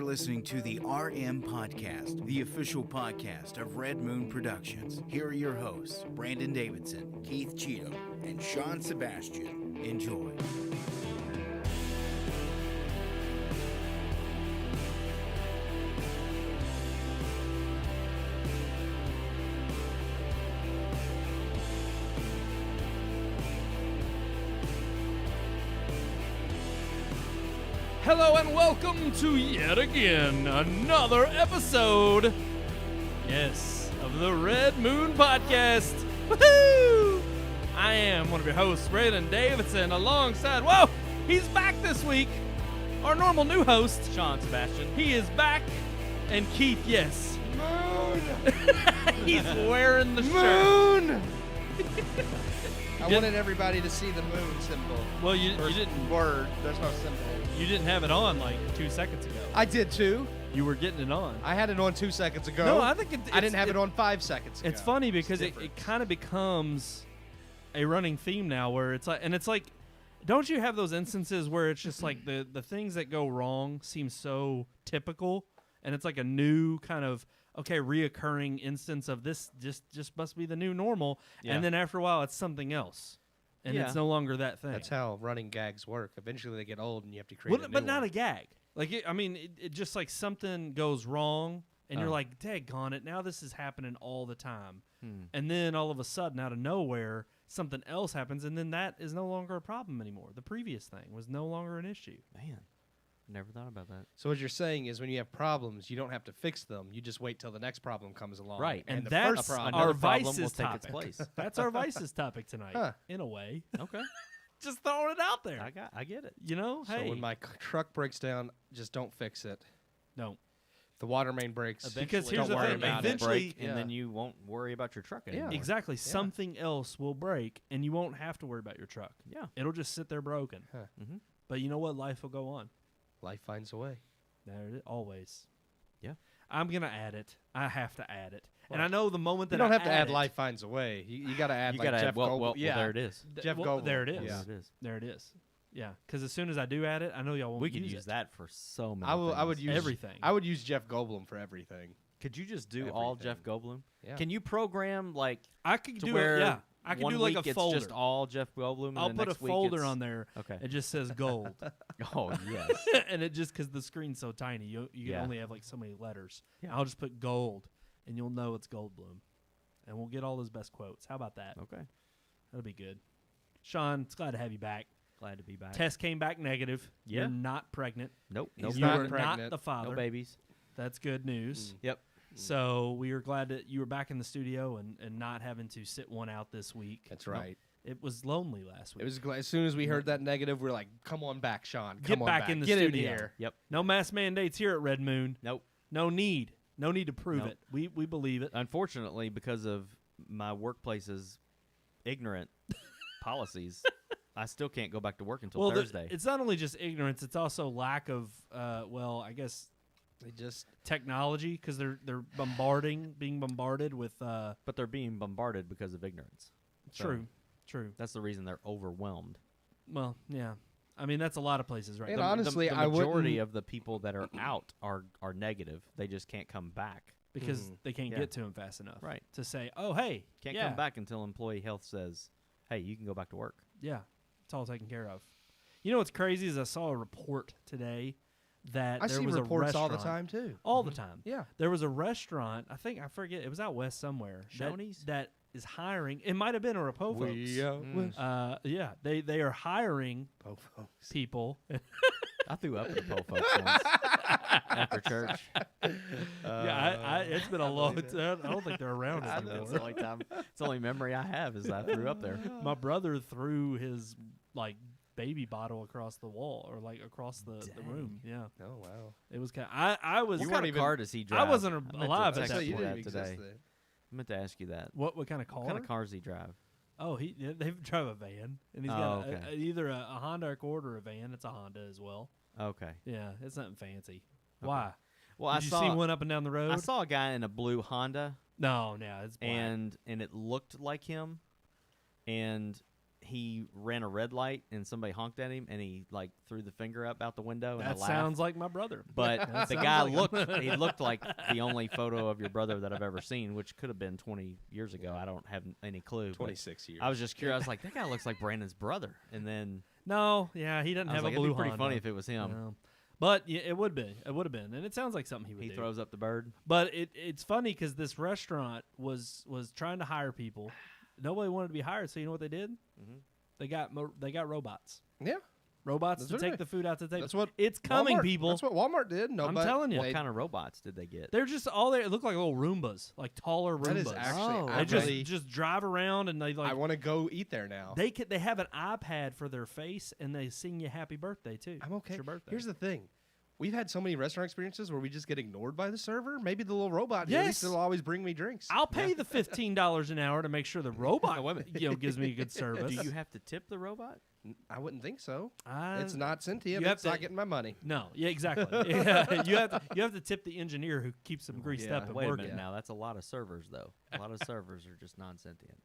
listening to the RM Podcast, the official podcast of Red Moon Productions. Here are your hosts, Brandon Davidson, Keith Cheatham, and Sean Sebastian. Enjoy. Hello and welcome to yet again another episode, yes, of the Red Moon Podcast. Woohoo! I am one of your hosts, Brandon Davidson, alongside, whoa, he's back this week, our normal new host, Sean Sebastian. He is back, and Keith, yes. Moon! He's wearing the shirt. Moon! I wanted everybody to see the moon symbol. Well, you First didn't. word. There's no symbol. You didn't have it on like 2 seconds ago. I did too. You were getting it on. I had it on 2 seconds ago. No, I think I didn't have it on 5 seconds ago. It's funny because It's it kind of becomes a running theme now where it's like, and it's like, don't you have those instances where it's just like the things that go wrong seem so typical, and it's like a new kind of, okay, reoccurring instance of this just must be the new normal, and then after a while it's something else, and it's no longer that thing. That's how running gags work. Eventually they get old and you have to create a new but not one. a gag. Like, it just like something goes wrong, and you're like, daggone it, now this is happening all the time. And then all of a sudden, out of nowhere, something else happens, and then that is no longer a problem anymore. The previous thing was no longer an issue. Man, never thought about that. So what you're saying is when you have problems, you don't have to fix them. You just wait till the next problem comes along. Right. And, And the that's first problem, our Another problem vices will take its topic. place. That's our vices topic tonight, Huh. in a way. Okay, Just throwing it out there. I get it. You know, So hey, when my truck breaks down, just don't fix it. no. If the water main breaks, Because don't here's the worry thing, about eventually- it. And then you won't worry about your truck anymore. Exactly. Something else will break, and you won't have to worry about your truck. Yeah. It'll just sit there broken. Huh. Mm-hmm. But you know what? Life will go on. Life finds a way. There it is, always. Yeah. I'm going to add it. I have to add it. And I know the moment that You don't I have to add it, life finds a way. You got to add You like gotta Jeff add, well, Goldblum. Yeah, there it is. Jeff well, Goldblum. there it is. Yeah. There it is. There it is. Yeah, because as soon as I do add it, I know y'all won't We could use use it. that for so many I would things. use everything. I would use Jeff Goldblum for everything. Could you just do all Everything. Jeff Goldblum? Yeah. Can you program like I could to do where it. Yeah, I could one do like week a it's folder. just all Jeff Goldblum? And I'll the put a next week folder it's- on there. Okay. It just says gold, Oh yes. and it just because the screen's so tiny, you can Yeah. only have like so many letters. Yeah. I'll just put gold, and you'll know it's Goldblum, and we'll get all his best quotes. How about that? Okay. That'll be good. Sean, it's glad to have you back. Glad to be back. Test came back negative. Yeah. You're not pregnant. Nope. He's Nope. You not were not pregnant. the father. No babies. That's good news. Yep. So we are glad that you were back in the studio and not having to sit one out this week. That's right. It was lonely last week. It was as soon as we heard that negative, we are like, "Come on back, Sean. Get Come on back in the Get studio." in here." Yep. No mask mandates here at Red Moon. Nope. No need. No need to prove Nope. it. We believe it. Unfortunately, because of my workplace's ignorant policies, I still can't go back to work until Well, Thursday. it's not only just ignorance; it's also lack of, I guess, They just technology because they're being bombarded with. But they're being bombarded because of ignorance. So True. that's the reason they're overwhelmed. Well, yeah. I mean, that's a lot of places, right? And The- honestly, the I majority wouldn't- of the people that are out are negative. They just can't come back. because they can't Yeah. get to him fast enough. Right. To say, oh, hey. Can't yeah, come back until employee health says, "Hey, you can go back to work." Yeah. It's all taken care of. You know what's crazy is I saw a report today that I there see was reports a all restaurant. the time too. All the time. Yeah. There was a restaurant, I forget, it was out west somewhere. Shoney's? That is hiring. It might have been a Rapo folks. Mm. Yeah, they are hiring folks. people. I threw up at the po folks once after church. Yeah, it's been a long time. I don't think they're around That's the anymore. only time. It's the only memory I have is I threw up there. My brother threw his baby bottle across the wall or across the room. Yeah, Oh wow. it was kind. I was. What kind of car does he drive? I wasn't meant to alive at text that you point. that today. I meant to ask you that. What kind of car? What kind of cars he drive? Oh, they drive a van, and he's Oh, got okay. either a Honda Accord or a van. It's a Honda as well. Okay. Yeah, it's nothing fancy. Why? Well, Did you see one up and down the road? I saw a guy in a blue Honda, No, it's black. and it looked like him, and he ran a red light and somebody honked at him and he like threw the finger up out the window and I That laughed. sounds like my brother. But That the sounds guy like he looked like the only photo of your brother that I've ever seen, which could have been 20 years ago. I don't have any clue. but 26 years. I was just curious. I was like, that guy looks like Brandon's brother. And then No, yeah, he doesn't I was have like, a it'd blue be pretty Honda. funny if it was him. No. But yeah, it would be. It would have been, and it sounds like something he would He do. throws up the bird. But it's funny because this restaurant was trying to hire people. Nobody wanted to be hired, so you know what they did? Mhm. They got robots. Yeah. Robots That's to what take it the food out to the table. That's what it's coming, Walmart- people. That's what Walmart did. No, I'm but telling you. What they- kind of robots did they get? They're just all there. It look like little Roombas, like taller Roombas. That is actually. Oh, They I just really- just drive around and they like. I want to go eat there now. They have an iPad for their face and they sing you happy birthday too. I'm okay. It's your birthday. Here's the thing. We've had so many restaurant experiences where we just get ignored by the server. Maybe the little robot here, at least Yes. will always bring me drinks. I'll pay the $15 an hour to make sure the robot Wait a minute. gives me good service. Do you have to tip the robot? I wouldn't think so. I- It's not sentient. you have It's not to- getting my money. No, yeah, exactly. Yeah, you have to tip the engineer who keeps them greased Yeah. up and Wait a working. minute now. That's a lot of servers, though. A lot of servers are just non-sentient.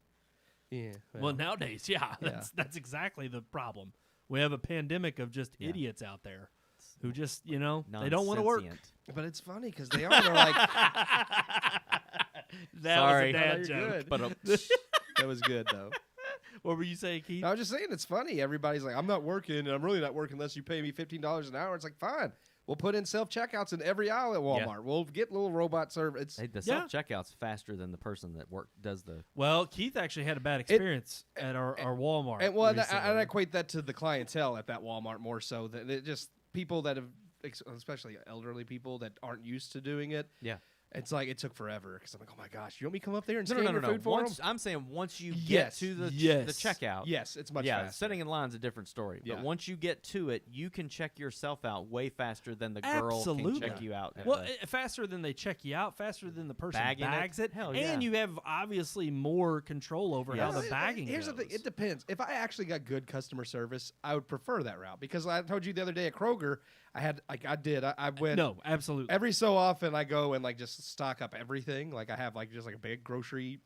Yeah. Well, nowadays, yeah, that's exactly the problem. We have a pandemic of just Yeah. idiots out there who just they don't want to work. Non-sentient. but it's funny because they are. They're like, That Sorry. was a dad you're joke. good. But that was good though. What were you saying, Keith? I was just saying it's funny. Everybody's like, I'm not working, and I'm really not working unless you pay me $15 an hour. It's like, fine. We'll put in self-checkouts in every aisle at Walmart. We'll get little robot service. hey, the Yeah. self-checkout's faster than the person that does the. Well, Keith actually had a bad experience at our Walmart. And well, and I recently. equate that to the clientele at that Walmart more so than it just people that have, especially elderly people that aren't used to doing it. Yeah. It's like it took forever because I'm like, oh my gosh, you want me to come up there and No, scan no, your no, no. food for them? I'm saying once you Yes. get to the Yes. checkout. Yes, it's much yeah, faster. setting in line's a different story. Yeah. But once you get to it, you can check yourself out way faster than the girl Absolutely. can check you out. at Well, the- faster than they check you out, faster than the person Bagging it? bags it, Hell and yeah. you have obviously more control over how Yes. the bagging Here's goes. the thing: it depends. If I actually got good customer service, I would prefer that route because I told you the other day at Kroger, I went. No, absolutely. Every so often, I go and like just stock up everything. Like I have like just like a big grocery,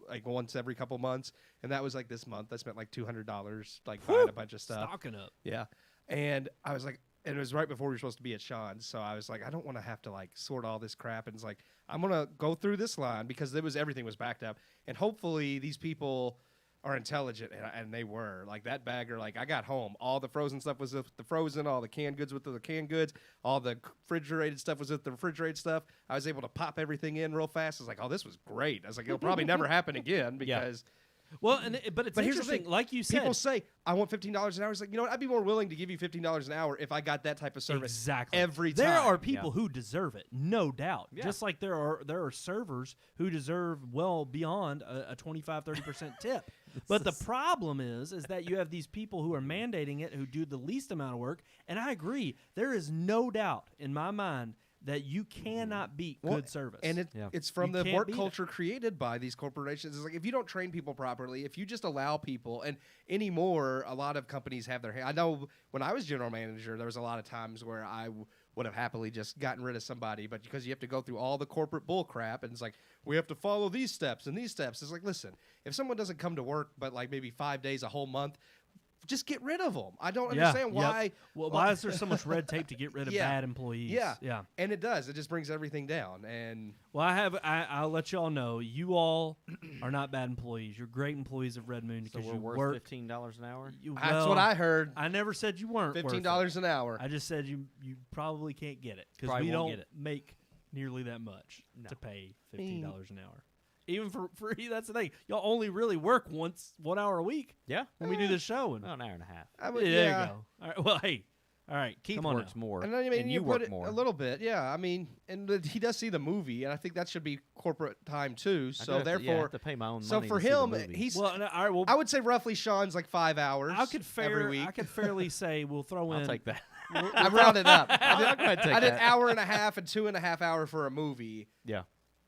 like once every couple months, and that was like this month. I spent like $200 like buying a bunch of stuff. Stocking up. Yeah, and I was like, and it was right before we were supposed to be at Sean's, so I was like, I don't want to have to like sort all this crap, and it's like I'm gonna go through this line because everything was backed up, and hopefully these people are intelligent, and they were. Like that bagger, like I got home, all the frozen stuff was with the frozen, all the canned goods with the canned goods, all the refrigerated stuff was with the refrigerated stuff. I was able to pop everything in real fast. I was like, oh, this was great. I was like, it'll probably never happen again because. Well, but it's But here's the interesting. thing, Like you said, People say, I want $15 an hour. It's like, you know what? I'd be more willing to give you $15 an hour if I got that type of service exactly every time. There are people who deserve it, no doubt. Yeah. Just like there are servers who deserve well beyond a 25-30% tip. But the problem is that you have these people who are mandating it, who do the least amount of work. And I agree. There is no doubt in my mind that you cannot beat Well, good service. And it's from You the can't work beat it. culture created by these corporations. It's like if you don't train people properly, if you just allow people, and anymore, a lot of companies have their hand. I know when I was general manager, there was a lot of times where I would have happily just gotten rid of somebody, but because you have to go through all the corporate bull crap, and it's like, we have to follow these steps and these steps. It's like, listen, if someone doesn't come to work but like maybe 5 days, a whole month, just get rid of them. I don't understand why. Well, why is there so much red tape to get rid of Yeah. bad employees? Yeah. Yeah. And it does. It just brings everything down. And Well, I'll let y'all know. You all are not bad employees. You're great employees of Red Moon so because we're you worth work. $15 an hour. that's what I heard. I never said you weren't. $15 an hour. I just said you probably can't get it because Probably we won't don't get it. make nearly that much No. to pay $15 an hour. Even for free, that's the thing. Y'all only really work 1 hour a week Yeah. when we do this show. And Well, an hour and a half. I yeah, would- there yeah. you go. All right. Well, hey. All right. Keith come on works now. more, And I mean, and you put work it more. a little bit, yeah. I mean, and he does see the movie, and I think that should be corporate time too. I do So have to- yeah, I therefore, have to pay my own so money for to see the him, movie. he's. Well, all right. Well, I would say roughly Sean's like 5 hours. every week. I could fairly say we'll throw in. I'll take that. I rounded up. I'll go ahead and take I did that. hour and a half and 2.5 hours for a movie, Yeah.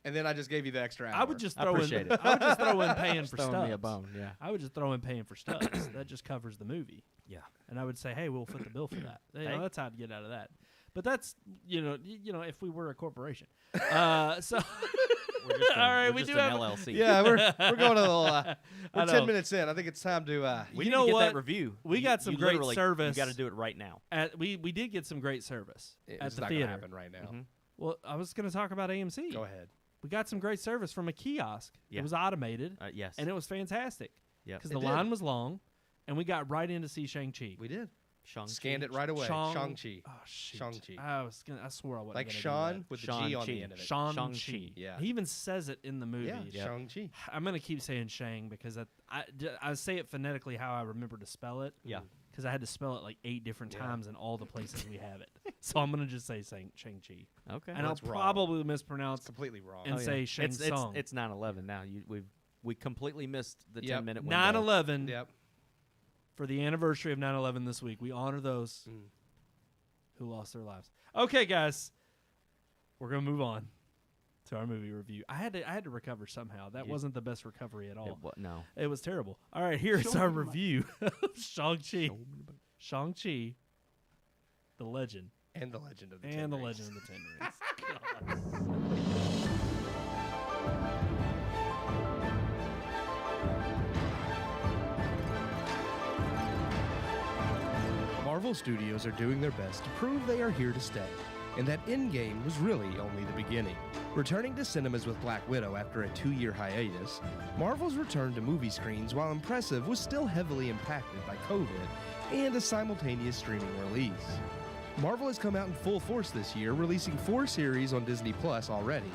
and then I just gave you the extra hour. I would just I throw in. appreciate it. I would just throw in paying for Throwing stubs. me a bone. Yeah. I would just throw in paying for stubs. That just covers the movie. Yeah. And I would say, hey, we'll foot the bill for that. You know, Hey. that's how I'd get out of that. But that's if we were a corporation. So We're just All right, we're we just do an have- LLC. Yeah, we're going a little. We're I 10 know. minutes in. I think it's time to. We You need know to get what? that review. We You- got some you great literally- service. You got to do it right now. We did get some great service at It's the not gonna theater. happen right now. Mhm. Well, I was going to talk about AMC. Go ahead. We got some great service from a kiosk. Yeah. It was automated, Yes. and it was fantastic. Yep. Because It the did. line was long, and we got right in to see Shang-Chi. We did. Shang-Chi. Scanned it right away. Shang-Chi. Oh, shoot. Shang-Chi. I swore I wasn't Like gonna do Sean with the G on Shang-Chi. the end of it. Shang-Chi. Shang-Chi. Yeah. He even says it in the movie. Yeah, Yep. Shang-Chi. I'm going to keep saying Shang because I say it phonetically how I remember to spell it. Yeah. Because I had to spell it like 8 different Yeah. times in all the places we have it. So I'm going to just say Shang-Chi. Okay. And I'll that's wrong. probably mispronounce It's completely wrong. and say Shang it's Tsung. it's 9/11 now. We completely missed the Yep. 10-minute window. 9/11 Yep. for the anniversary of 9/11 this week. We honor those Mm. who lost their lives. Okay, guys. We're going to move on to our movie review. I had to recover somehow. That You- wasn't the best recovery at all. No. It was terrible. All right, here's our review of Shang-Chi. Shang-Chi, the legend, And the Legend of the and Ten the Rings. Legend of the Ten Rings. God. Marvel Studios are doing their best to prove they are here to stay, and that Endgame was really only the beginning. Returning to cinemas with Black Widow after a 2-year hiatus, Marvel's return to movie screens, while impressive, was still heavily impacted by COVID and a simultaneous streaming release. Marvel has come out in full force this year, releasing 4 series on Disney Plus already,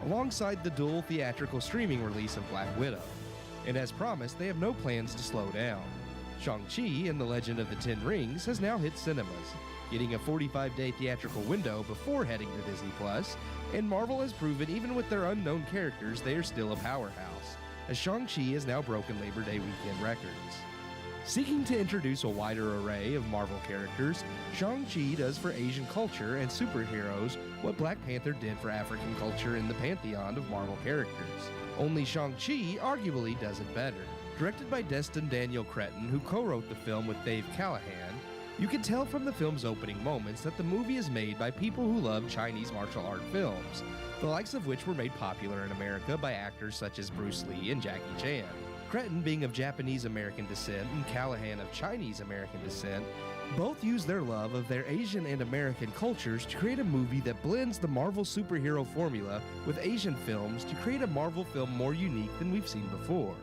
alongside the dual theatrical streaming release of Black Widow. And as promised, they have no plans to slow down. Shang-Chi and the Legend of the Ten Rings has now hit cinemas, getting a 45-day theatrical window before heading to Disney Plus, and Marvel has proven even with their unknown characters they are still a powerhouse, as Shang-Chi has now broken Labor Day weekend records. Seeking to introduce a wider array of Marvel characters, Shang-Chi does for Asian culture and superheroes what Black Panther did for African culture in the pantheon of Marvel characters. Only Shang-Chi arguably does it better. Directed by Destin Daniel Cretton, who co-wrote the film with Dave Callahan, you can tell from the film's opening moments that the movie is made by people who love Chinese martial art films, the likes of which were made popular in America by actors such as Bruce Lee and Jackie Chan. Cretton being of Japanese-American descent and Callahan of Chinese-American descent, both use their love of their Asian and American cultures to create a movie that blends the Marvel superhero formula with Asian films to create a Marvel film more unique than we've seen before.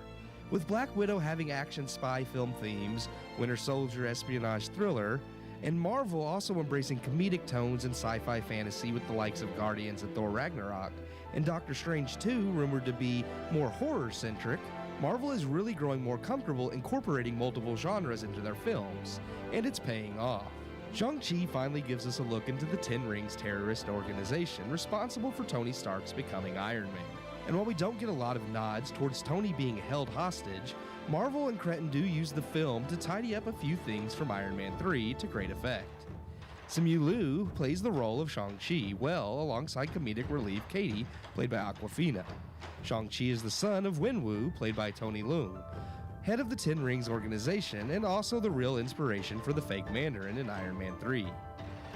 With Black Widow having action spy film themes, Winter Soldier espionage thriller, and Marvel also embracing comedic tones and sci-fi fantasy with the likes of Guardians and Thor Ragnarok, and Doctor Strange 2 rumored to be more horror-centric, Marvel is really growing more comfortable incorporating multiple genres into their films, and it's paying off. Shang-Chi finally gives us a look into the Ten Rings terrorist organization responsible for Tony Stark's becoming Iron Man. And while we don't get a lot of nods towards Tony being held hostage, Marvel and Cretton do use the film to tidy up a few things from Iron Man 3 to great effect. Simu Liu plays the role of Shang-Chi well alongside comedic relief Katie, played by Awkwafina. Shang-Chi is the son of Wenwu, played by Tony Leung, head of the Ten Rings organization and also the real inspiration for the fake Mandarin in Iron Man 3.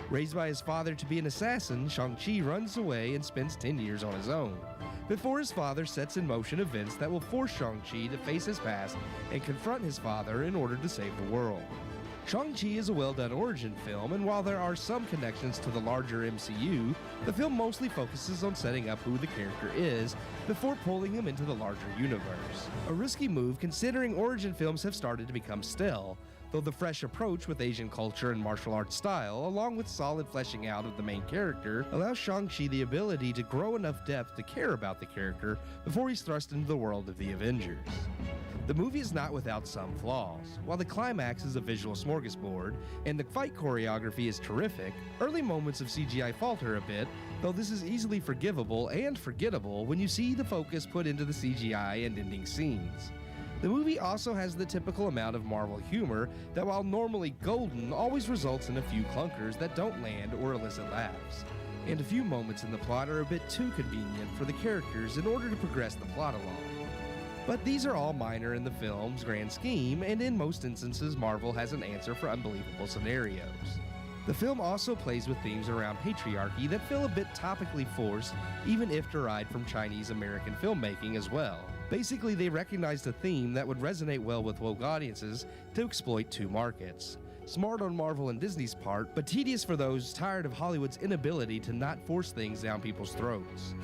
Raised by his father to be an assassin, Shang-Chi runs away and spends 10 years on his own, before his father sets in motion events that will force Shang-Chi to face his past and confront his father in order to save the world. Shang-Chi is a well-done origin film, and while there are some connections to the larger MCU, the film mostly focuses on setting up who the character is before pulling him into the larger universe. A risky move considering origin films have started to become stale, though the fresh approach with Asian culture and martial arts style, along with solid fleshing out of the main character, allows Shang-Chi the ability to grow enough depth to care about the character before he's thrust into the world of the Avengers. The movie is not without some flaws. While the climax is a visual smorgasbord, and the fight choreography is terrific, early moments of CGI falter a bit, though this is easily forgivable and forgettable when you see the focus put into the CGI and ending scenes. The movie also has the typical amount of Marvel humor that, while normally golden, always results in a few clunkers that don't land or elicit laughs. And a few moments in the plot are a bit too convenient for the characters in order to progress the plot along. But these are all minor in the film's grand scheme, and in most instances Marvel has an answer for unbelievable scenarios. The film also plays with themes around patriarchy that feel a bit topically forced, even if derived from Chinese-American filmmaking as well. Basically, they recognized a theme that would resonate well with woke audiences to exploit two markets. Smart on Marvel and Disney's part, but tedious for those tired of Hollywood's inability to not force things down people's throats.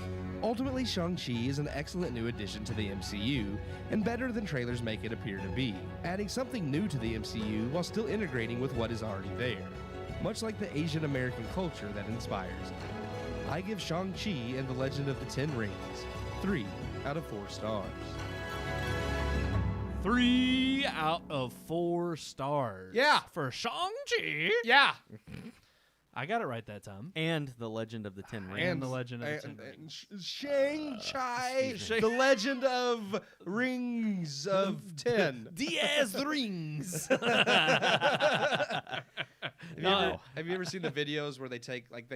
Ultimately, Shang-Chi is an excellent new addition to the MCU, and better than trailers make it appear to be, adding something new to the MCU while still integrating with what is already there, much like the Asian American culture that inspires it. I give Shang-Chi and the Legend of the Ten Rings 3 out of 4 stars. 3 out of 4 stars. Yeah. For Shang-Chi. Yeah! I got it right that time. And the Legend of the Ten Rings. And the Legend of the Ten Rings. Shang-Chi, excuse me. the Legend of Rings of Ten. Diaz Rings. Have you ever seen the videos where they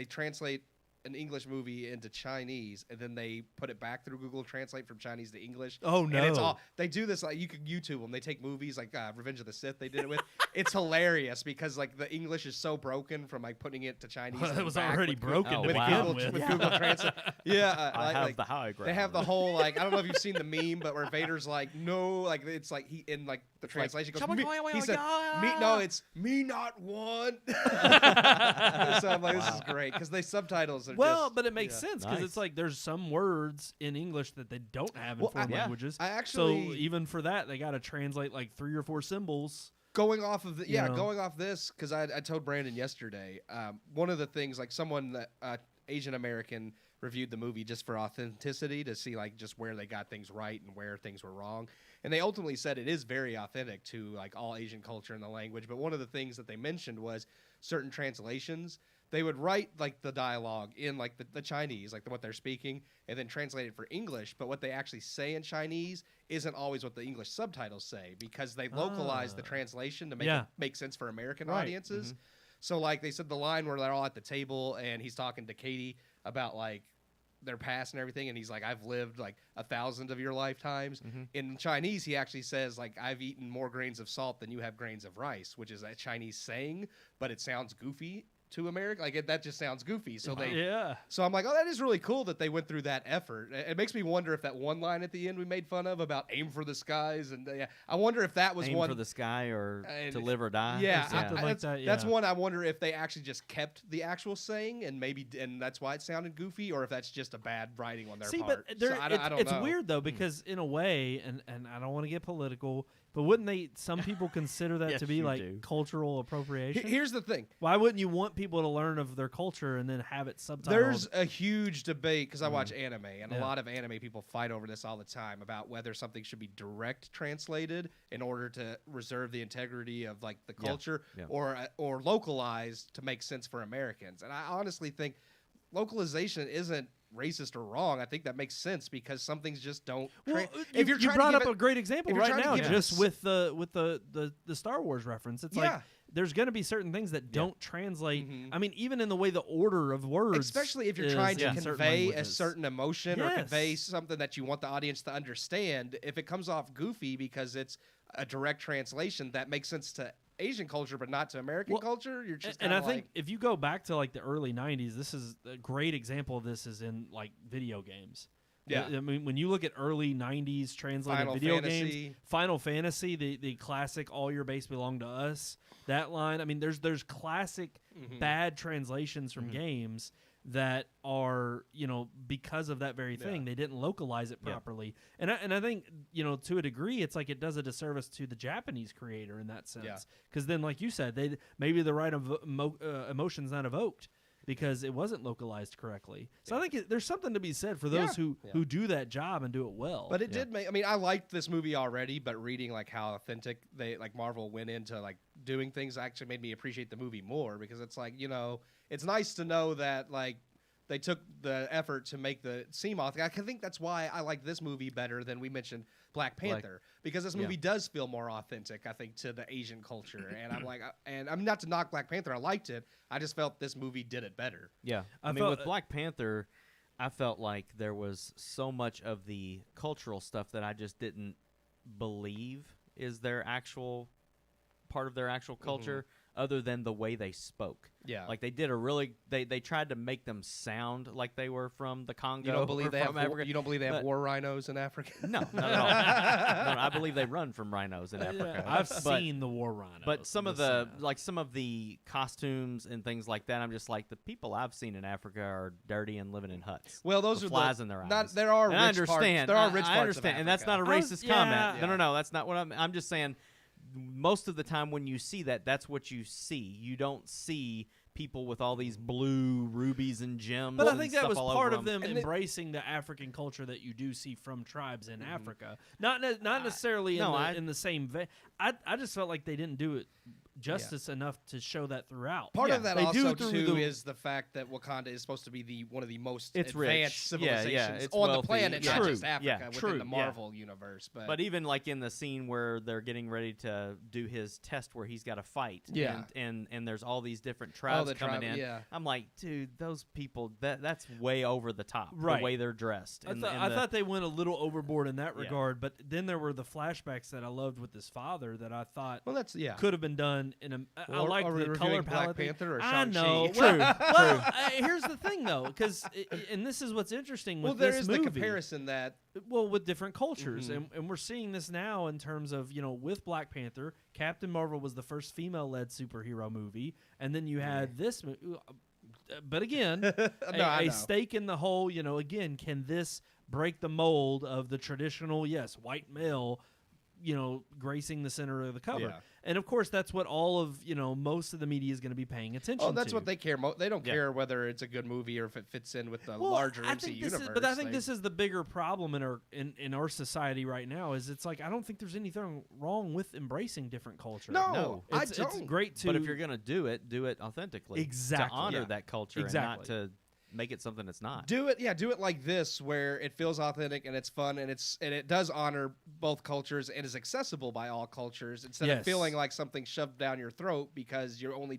translate an English movie into Chinese and then they put it back through Google Translate from Chinese to English? Oh, no. And it's all they do this, like, you can YouTube them. They take movies like Revenge of the Sith. They did it with. It's hilarious because like the English is so broken from like putting it to Chinese. Well, and it was back already with broken Oh, to with begin wow. Google, with. with Google Translate. Yeah, I have like, the high ground. they have the whole like I don't know if you've seen the meme, but where Vader's like no, like it's like he in like the translation goes. He said, "Me no, it's me not one." So I'm like, this is great because they subtitles are Well, just, but it makes yeah. sense because Nice. it's like there's some words in English that they don't have in Well, foreign yeah. languages. I actually so even for that, they got to translate like 3 or 4 symbols. Going off of You know. going off this because I told Brandon yesterday. One of the things like someone that Asian American reviewed the movie just for authenticity to see like just where they got things right and where things were wrong, and they ultimately said it is very authentic to like all Asian culture and the language. But one of the things that they mentioned was certain translations. They would write like the dialogue in like the Chinese, like what they're speaking, and then translate it for English. But what they actually say in Chinese isn't always what the English subtitles say because they localize the translation to make it make sense for American Right. audiences. So like they said the line where they're all at the table and he's talking to Katie about like their past and everything, and he's like, I've lived like 1,000 of your lifetimes. In Chinese, he actually says like, I've eaten more grains of salt than you have grains of rice, which is a Chinese saying, but it sounds goofy to America. Like that just sounds goofy. So so I'm like, oh, that is really cool that they went through that effort. It makes me wonder if that one line at the end we made fun of about aim for the skies, and I wonder if that was Aim one for the sky or and to live or die. Yeah, something like that, that's yeah. one I wonder if they actually just kept the actual saying and that's why it sounded goofy, or if that's just a bad writing on their See, part. but So I don't it's know. weird though because in a way, and I don't want to get political, but wouldn't some people consider that Yes, to be you like do. cultural appropriation? Here's the thing. Why wouldn't you want people to learn of their culture and then have it subtitled? There's a huge debate because I watch anime, and a Yeah. lot of anime people fight over this all the time about whether something should be direct translated in order to reserve the integrity of like the culture, Yeah. or localized to make sense for Americans. And I honestly think localization isn't racist or wrong. I think that makes sense because some things just don't. Well, if you you're trying brought to up give a great example if you're right trying to now, give it just s- with the Star Wars reference. It's like Yeah. there's going to be certain things that don't translate. Mhm. I mean, even in the way the order of words, especially if you're is trying to in certain convey a languages. certain emotion or Yes. convey something that you want the audience to understand, if it comes off goofy because it's a direct translation that makes sense to Asian culture but not to American Well, culture, you're just and I kinda think if you go back to like the early 90s, this is a great example of this is in like video games. Yeah. I mean, when you look at early 90s translated Final video Fantasy. games, Final Fantasy, the classic all your base belong to us, that line, I mean, there's classic bad translations from games that are, because of that very thing, they didn't localize it properly. And I think, to a degree, it's like it does a disservice to the Japanese creator in that sense. Because then, like you said, maybe the right emotion's not evoked because it wasn't localized correctly. So I think there's something to be said for those who do that job and do it well. But it did make. I mean, I liked this movie already, but reading like how authentic Marvel went into like doing things actually made me appreciate the movie more because it's like it's nice to know that like they took the effort to make the seem authentic. I think that's why I like this movie better than we mentioned Black Panther because this movie does feel more authentic. I think to the Asian culture, and I'm like, and I'm not to knock Black Panther. I liked it. I just felt this movie did it better. Yeah. I mean, with Black Panther, I felt like there was so much of the cultural stuff that I just didn't believe is their actual part of their actual culture. other than the way they spoke. Yeah. Like they did a really they tried to make them sound like they were from the Congo. You don't believe or they from have Africa. you don't believe they have war rhinos in Africa? No, not at all. No, I believe they run from rhinos in Africa. I've But- seen the war rhinos. But some of This, some of the costumes and things like that, I'm just like, the people I've seen in Africa are dirty and living in huts. Well, those with are flies in their not, eyes. there are And rich I understand. parts. There are rich I parts understand, of and that's not a Africa. racist yeah, comment. yeah. No, that's not what I'm just saying. Most of the time when you see that, that's what you see. You don't see people with all these blue rubies and gems. But I and think that stuff was all part over of them And embracing the African culture that you do see from tribes in Africa. Not necessarily no, in the same vein. I just felt like they didn't do it justice enough to show that throughout. Part of that They do also through too the- is the fact that Wakanda is supposed to be one of the most It's advanced rich. Yeah, civilizations it's on wealthy. the planet, Yeah. not True. just Africa, Yeah. within True. the Yeah. Marvel universe. But even like in the scene where they're getting ready to do his test where he's got to fight, Yeah. and there's all these different tribes the coming tribe- in. yeah. I'm like, dude, those people that's way over the top. Right. The way they're dressed. I, And- thought, and I the- thought they went a little overboard in that Yeah. regard, but then there were the flashbacks that I loved with his father that I thought well, that's could have been done in a. I Or- liked are we the reviewing color Black palette. thing. Panther or I Shang-Chi? know. True, Well, here's the thing though, because and this is what's interesting with there this is movie. the comparison that Well, with different cultures, Mhm. and we're seeing this now in terms of with Black Panther, Captain Marvel was the first female-led superhero movie, and then you had this. But again, I a know. stake in the whole. Again, can this break the mold of the traditional white male? Gracing the center of the cover, Yeah. and of course that's what all of most of the media is going to be paying attention. Oh, that's to. what they care. They don't Yeah. care whether it's a good movie or if it fits in with the Well, larger I MCU think this universe. But I think this is the bigger problem in our society right now. Is it's like I don't think there's anything wrong with embracing different culture. No, I it's don't. great to. but if you're gonna do it authentically. Exactly. To honor Yeah. that culture Exactly. and not to make it something it's not. do it like this, where it feels authentic and it's fun and it does honor both cultures and is accessible by all cultures instead Yes. of feeling like something shoved down your throat because you're only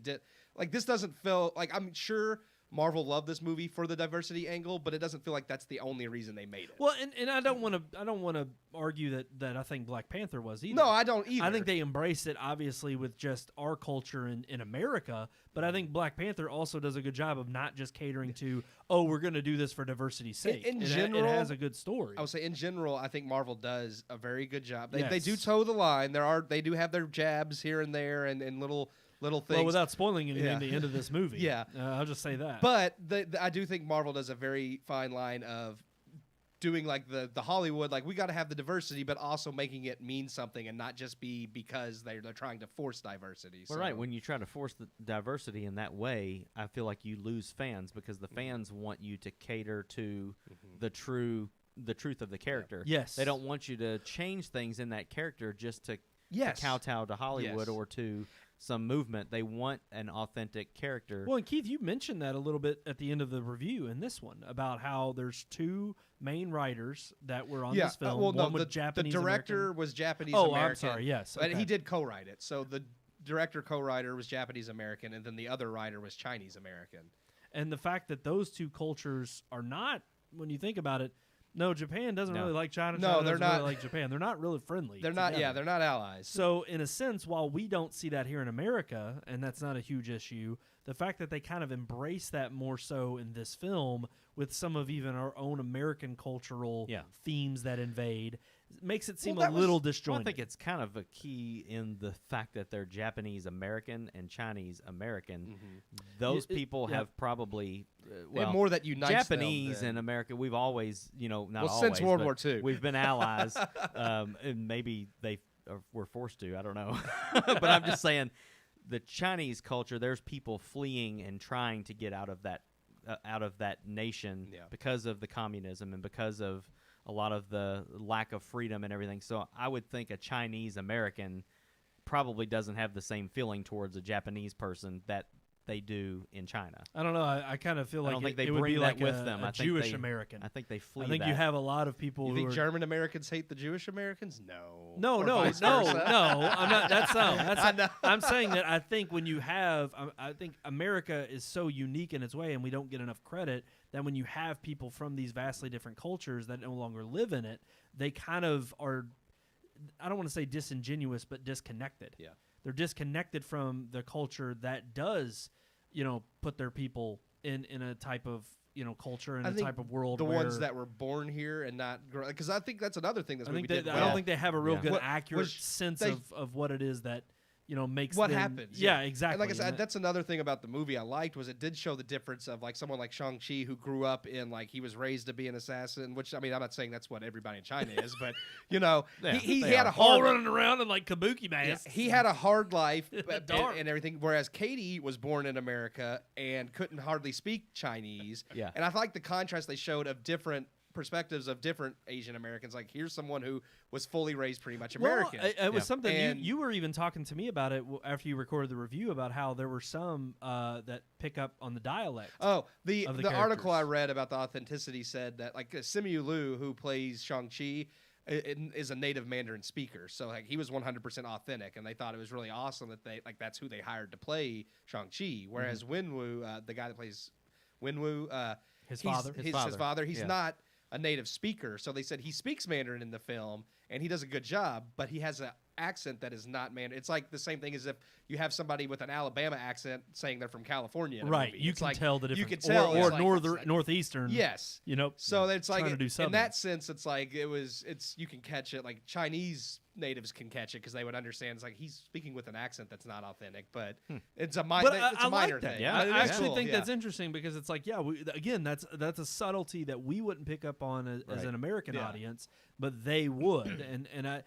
like this doesn't feel like I'm sure Marvel loved this movie for the diversity angle, but it doesn't feel like that's the only reason they made it. Well, and I don't want to argue that I think Black Panther was either. No, I don't either. I think they embraced it obviously with just our culture in America, but I think Black Panther also does a good job of not just catering to we're going to do this for diversity's sake. In it general, has a good story. I would say in general, I think Marvel does a very good job. They Yes. do toe the line. They do have their jabs here and there and little things. Well, without spoiling anything, Yeah. the end of this movie. Yeah. I'll just say that. But I do think Marvel does a very fine line of doing like the Hollywood, like we got to have the diversity, but also making it mean something and not just be because they're trying to force diversity. Well, right. When you try to force the diversity in that way, I feel like you lose fans because the fans want you to cater to the truth of the character. Yes. They don't want you to change things in that character just to kowtow to Hollywood Yes. or to some movement. They want an authentic character. Well, and Keith, you mentioned that a little bit at the end of the review in this one about how there's two main writers that were on this film. well, no, one with the Japanese director American. was Japanese Oh, American. I'm sorry. Yes, But okay. he did co-write it. So the director co-writer was Japanese American, and then the other writer was Chinese American. And the fact that those two cultures are not, when you think about it, no, Japan doesn't No. really like China. No, China they're doesn't really not. like Japan. They're not really friendly. They're not. together. Yeah, they're not allies. So, in a sense, while we don't see that here in America, and that's not a huge issue, the fact that they kind of embrace that more so in this film with some of even our own American cultural themes that invade makes it seem a little Well, disjointed. I think it's kind of a key in the fact that they're Japanese American and Chinese American. Those people have probably and more that unites them Japanese than- and America. We've always, not Well, always, since World but War II. we've been allies, and maybe they were forced to. I don't know, but I'm just saying, the Chinese culture. There's people fleeing and trying to get out of that nation because of the communism and because of a lot of the lack of freedom and everything. So I would think a Chinese American probably doesn't have the same feeling towards a Japanese person that they do in China. I don't know. I kind of feel I like don't think they it would bring be that like with a, them. a I think Jewish they- American. I think they flee I think that. you have a lot of people You who think are German Americans hate the Jewish Americans? No. No, Or no, vice no, versa? no. I'm not. That's no. That's I know. I'm saying that I think when you have, I think America is so unique in its way, and we don't get enough credit. That when you have people from these vastly different cultures that no longer live in it, they kind of are. I don't want to say disingenuous, but disconnected. Yeah. they're disconnected from the culture that does, put their people in a type of culture and I a think type of world. the where ones that were born here and not because I think that's another thing. I don't think they have a real good accurate sense they- of what it is that makes what them, happens. Yeah, exactly. And like I said, And that's another thing about the movie I liked was it did show the difference of like someone like Shang-Chi who grew up in like he was raised to be an assassin, which I mean I'm not saying that's what everybody in China is, but he had a all hard running around in like kabuki yeah, masks. he had a hard life Dark. and everything, whereas Katie was born in America and couldn't hardly speak Chinese. Yeah. And I like the contrast they showed of different perspectives of different Asian Americans. Like here's someone who was fully raised pretty much American. Well, it was something And- you were even talking to me about it after you recorded the review about how there were some that pick up on the dialect. Oh, the of the article I characters. read about the authenticity said that like Simu Liu, who plays Shang-Chi, is a native Mandarin speaker. So like he was 100% authentic, and they thought it was really awesome that that's who they hired to play Shang-Chi. Whereas Wenwu, the guy that plays Wenwu, His he's- father? his father, he's Yeah. not a native speaker. So they said he speaks Mandarin in the film, and he does a good job, but he has an accent that is not Mandarin. It's like the same thing as if you have somebody with an Alabama accent saying they're from California. In a Right, movie. you It's can like, tell the difference. You can tell, or it's like- northern, it's like- northeastern. Yes. trying So it's like to do in something. that sense, it's like it's you can catch it. Like Chinese natives can catch it because they would understand. It's like he's speaking with an accent that's not authentic, but it's a But it's a minor like that. thing. Yeah. I It is actually cool, think yeah. that's interesting because it's like, again, that's a subtlety that we wouldn't pick up on as Right. an American Yeah. audience, but they would, and I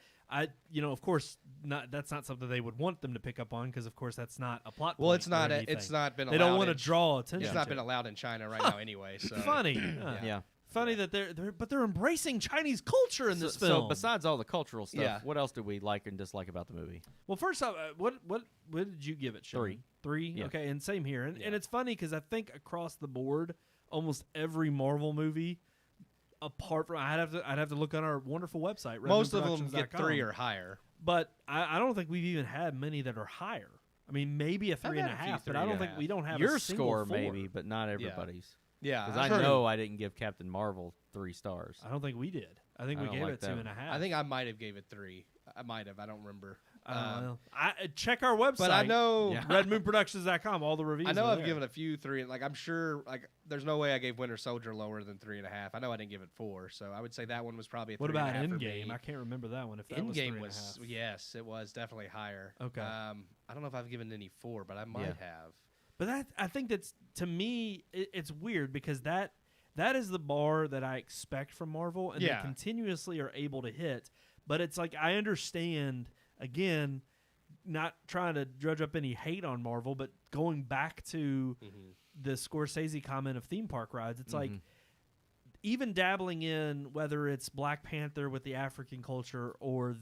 of course, that's not something they would want them to pick up on because, of course, that's not a plot. Well, point it's not. or It's anything. not been. They don't want want to draw attention. It's to not been it. allowed in China right now, anyway. So Funny. Yeah. Funny that they're embracing Chinese culture in this film. So besides all the cultural stuff, Yeah. what else did we like and dislike about the movie? Well, first off, what did you give it, Sean? 3. 3? Yeah. Okay, and same here. And Yeah. it's funny because I think across the board, almost every Marvel movie, apart from I'd have to look on our wonderful website. most of them get redmoonproductions.com. 3 or higher. But I don't think we've even had many that are higher. I mean, maybe a 3.5, had a few but I don't 3.5. think we don't have Your a single score 4. maybe, but not everybody's. Yeah, Because I I've heard- know I didn't give Captain Marvel 3 stars. I don't think we did. I think I we don't gave like it that 2.5. I think I might have gave it 3. I might have. I don't remember. Well, check our website. But I know. Yeah. redmoonproductions.com. All the reviews. I know are I've there. given a few 3. Like I'm sure. Like there's no way I gave Winter Soldier lower than 3.5. I know I didn't give it 4. So I would say that one was probably a What 3.5 about for Endgame? me. I can't remember that one. If that Endgame was was 3.5. yes, it was definitely higher. Okay. I don't know if I've given any 4, but I might have. But I think that's, to me, it's weird because that is the bar that I expect from Marvel, and Yeah. they continuously are able to hit. But it's like I understand, again, not trying to drudge up any hate on Marvel, but going back to the Scorsese comment of theme park rides, it's like even dabbling in whether it's Black Panther with the African culture or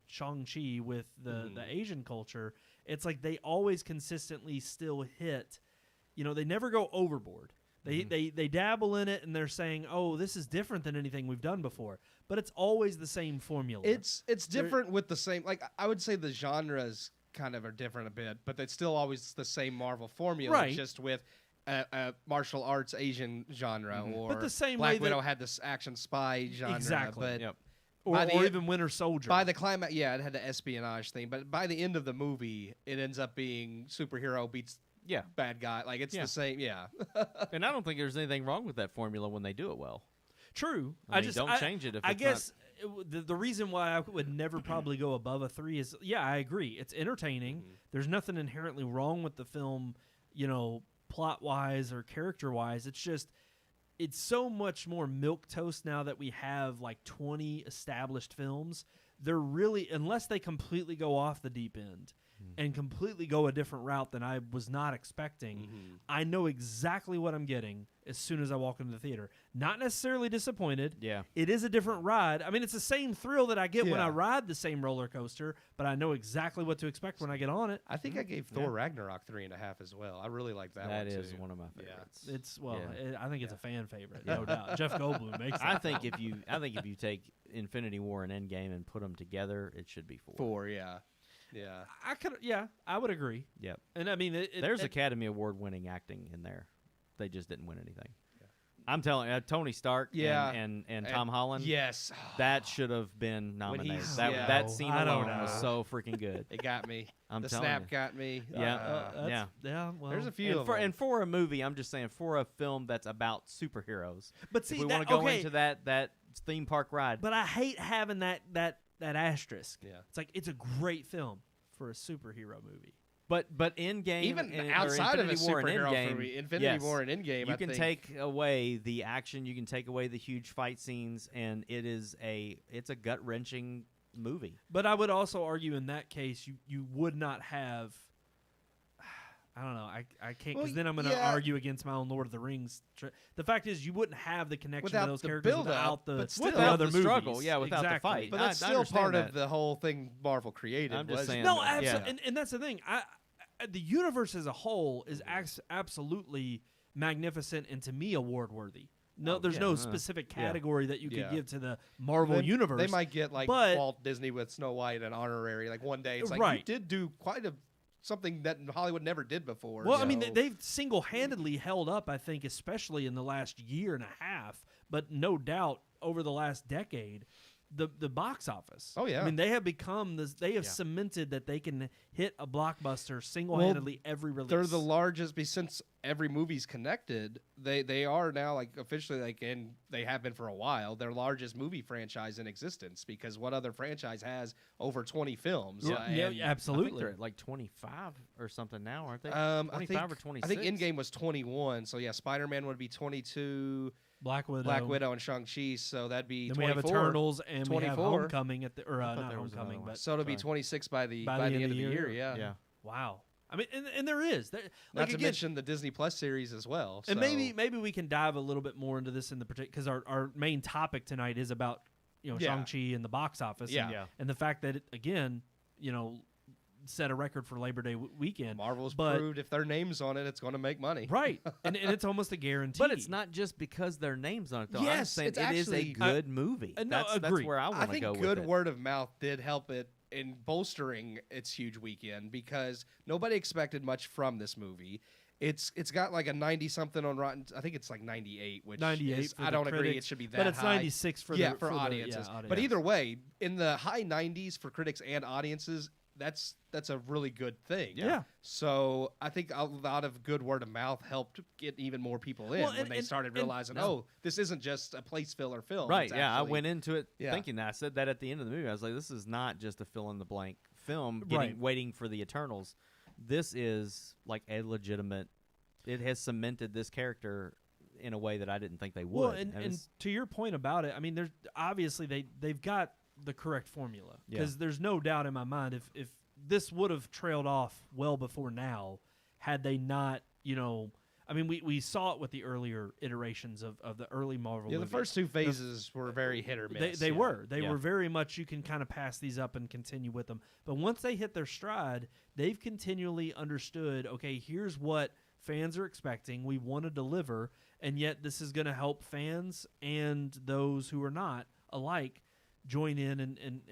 Shang-Chi with the Asian culture, it's like they always consistently still hit. They never go overboard. They dabble in it and they're saying, "Oh, this is different than anything we've done before," but it's always the same formula. It's different with the same. Like I would say the genres kind of are different a bit, but it's still always the same Marvel formula, Right. just with a martial arts Asian genre, or But the same Black way that- Widow had this action spy genre. Exactly. But Yep. or by the- even Winter Soldier. by the climax, yeah, it had the espionage thing. But by the end of the movie, it ends up being superhero beats Yeah. bad guy. Like it's Yeah. the same. Yeah. And I don't think there's anything wrong with that formula when they do it well. True. I mean, don't change it if I it's guess the reason why I would never probably go above a 3 is, I agree. It's entertaining. There's nothing inherently wrong with the film, plot wise or character wise. It's just it's so much more milquetoast now that we have like 20 established films. They're really, unless they completely go off the deep end and completely go a different route than I was not expecting, I know exactly what I'm getting as soon as I walk into the theater. Not necessarily disappointed. Yeah. It is a different ride. I mean, it's the same thrill that I get when I Yeah. ride the same roller coaster, but I know exactly what to expect when I get on it. I think I gave Thor Ragnarok 3.5 as well. I really like that. That one is too. one of my Yeah. favorites. It's Yeah. I think it's a fan favorite, no doubt. Jeff Goldblum makes it. I think if you take Infinity War and Endgame and put them together, it should be 4. 4, yeah. Yeah. I would agree. Yep. And I mean, There's Academy Award winning acting in there. They just didn't win anything. I'm telling you, Tony Stark Yeah. and Tom Holland. Yes. That should have been nominated. he's- That yeah. that scene I don't alone was know. so freaking good. It got me. I'm the telling snap you. got me. Yeah. Yeah. Well, There's a few And of for, them. and for a movie, I'm just saying, for a film that's about superheroes, but see, if we that, want to go okay, into that theme park ride, but I hate having that asterisk. Yeah. It's like it's a great film for a superhero movie. but Endgame, Even and, outside or of a Infinity War and superhero Endgame, movie, Infinity yes, War and Endgame, you I can think. take away the action, you can take away the huge fight scenes, and it's a gut wrenching movie. But I would also argue in that case, you would not have. I don't know. I can't because Well, then I'm going to yeah. argue against my own Lord of the Rings. The fact is, you wouldn't have the connection Without to those the characters build-up, without the, but the still- Without other the movies. struggle, yeah, without the Exactly. fight. But that's I still understand part that. of the whole thing Marvel created. I'm just was- saying No, that. absolutely, Yeah. and that's the thing. The universe as a whole is absolutely magnificent and to me award worthy. No, Oh, there's yeah. no specific Yeah. category that you could Yeah. give to the Marvel They- universe. They might get like but- Walt Disney with Snow White and honorary. Like one day, it's like you Right. did do quite something that Hollywood never did before. Well, I mean, so- they've single-handedly held up, I think, especially in the last year and a half, but no doubt over the last decade, the box office. Oh, yeah. I mean, they have become this. They have cemented that they can hit a blockbuster single-handedly every release. They're the largest, since every movie's connected. They are now like officially like, and they have been for a while, their largest movie franchise in existence. Because what other franchise has over 20 films? Yeah, And, yeah, I think absolutely. they're at like 25 or something now, aren't they? I 25 think, or 26. I think Endgame was 21. So yeah, Spider-Man would be 22. Black Widow. Black Widow and Shang-Chi, so that'd be Then 24. we have Eternals and we have 24. Homecoming at the or thought not there was Homecoming, another one. but So it'll be Sorry. 26 by the end of the year. Yeah. Yeah. wow. I mean, and there is Not like to again, mention the Disney Plus series as well. and so- maybe we can dive a little bit more into this in the particular because our main topic tonight is about Yeah. Shang-Chi and the box office Yeah. and, Yeah. and the fact that it again set a record for Labor Day weekend. Marvel's but- proved if their name's on it, it's going to make money. Right, and it's almost a guarantee. But it's not just because their name's on it, though. I'm Yes, saying it's it is a actually- good movie. no, That's agree. where I I want to think go good with it. word of mouth did help it in bolstering its huge weekend because nobody expected much from this movie. It's got like a 90 something on Rotten. I think it's like 98, which 98 is, for I the don't agree critics, it should be that but it's high. 96 for yeah, the, for the- audiences. yeah, But audience. either way, in the high 90s for critics and audiences, that's a really good thing. Yeah. So I think a lot of good word of mouth helped get even more people in Well, when and- they and- started and- realizing, no. oh, this isn't just a place filler film. Right, It's yeah. I actually- went into it Yeah. thinking that. I said that at the end of the movie. I was like, this is not just a fill-in-the-blank film Right. waiting for the Eternals. This is like a legitimate... It has cemented this character in a way that I didn't think they would. Well, and it's- to your point about it, I mean, there's obviously they've got the correct formula Yeah. because there's no doubt in my mind if this would have trailed off well before now had they not, I mean, we saw it with the earlier iterations of the early Marvel. Yeah, the movies. first two phases were very hit or miss. They yeah. were. They Yeah. were very much, you can kind of pass these up and continue with them. But once they hit their stride, they've continually understood, okay, here's what fans are expecting. We want to deliver, and yet this is going to help fans and those who are not alike join in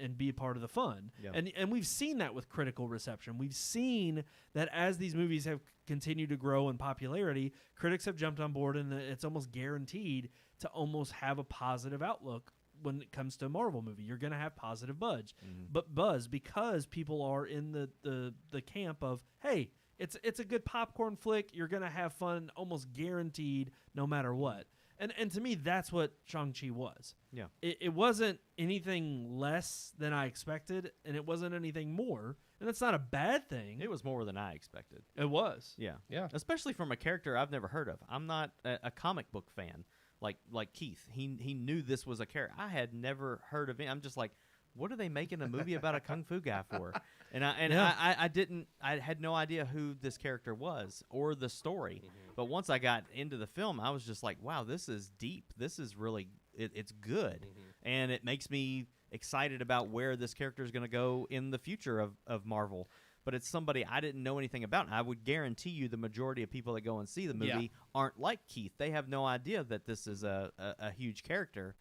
and be a part of the fun. Yeah. And we've seen that with critical reception. We've seen that as these movies have continued to grow in popularity, critics have jumped on board, and it's almost guaranteed to almost have a positive outlook when it comes to a Marvel movie. You're going to have positive buzz because people are in the camp of, hey, it's a good popcorn flick. You're going to have fun, almost guaranteed, no matter what. And to me, that's what Shang-Chi was. Yeah. It wasn't anything less than I expected, and it wasn't anything more. And that's not a bad thing. it was more than I expected. It was. Yeah. Yeah. Especially from a character I've never heard of. I'm not a comic book fan like Keith. He knew this was a character. I had never heard of him. I'm just like, what are they making a movie about a kung fu guy for? And I had no idea who this character was or the story. But once I got into the film, I was just like, wow, this is deep. This is really it's good. And it makes me excited about where this character is going to go in the future of Marvel. But it's somebody I didn't know anything about. And I would guarantee you the majority of people that go and see the movie Yeah. aren't like Keith. They have no idea that this is a huge character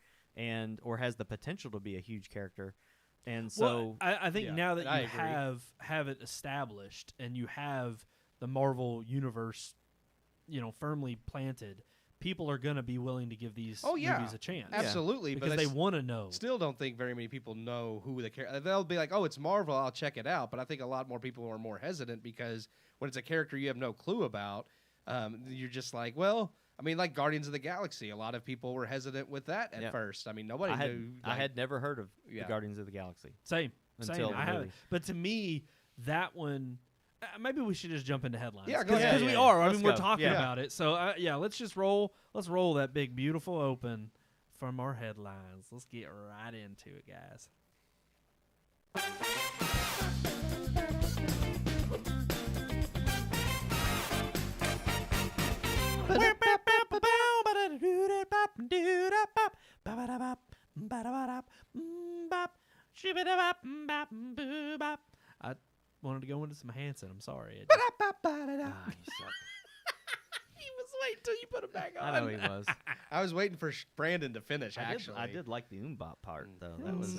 or has the potential to be a huge character. And so well, I think Yeah, now that I you agree. have it established and you have the Marvel universe, firmly planted, people are going to be willing to give these Oh, yeah. movies a chance. Absolutely, Because but they want to know. still don't think very many people know who the character. They'll be like, "Oh, it's Marvel. I'll check it out." But I think a lot more people are more hesitant because when it's a character you have no clue about, you're just like, well. I mean, like Guardians of the Galaxy, a lot of people were hesitant with that at first. I mean, nobody knew. I had never heard of the Yeah. Guardians of the Galaxy. Same. Until the I haven't. movie. But to me, that one. Maybe we should just jump into headlines. Yeah, go ahead. Because we Yeah. are. I Let's mean, we're go. talking Yeah. about it. So yeah, let's just roll. Let's roll that big, beautiful open from our headlines. Let's get right into it, guys. I wanted to go into some Hanson. I'm sorry. Ah, you suck. He was waiting till you put it back on. I know he was. I was waiting for Brandon to finish. Actually, I did like the Umbop part though. That was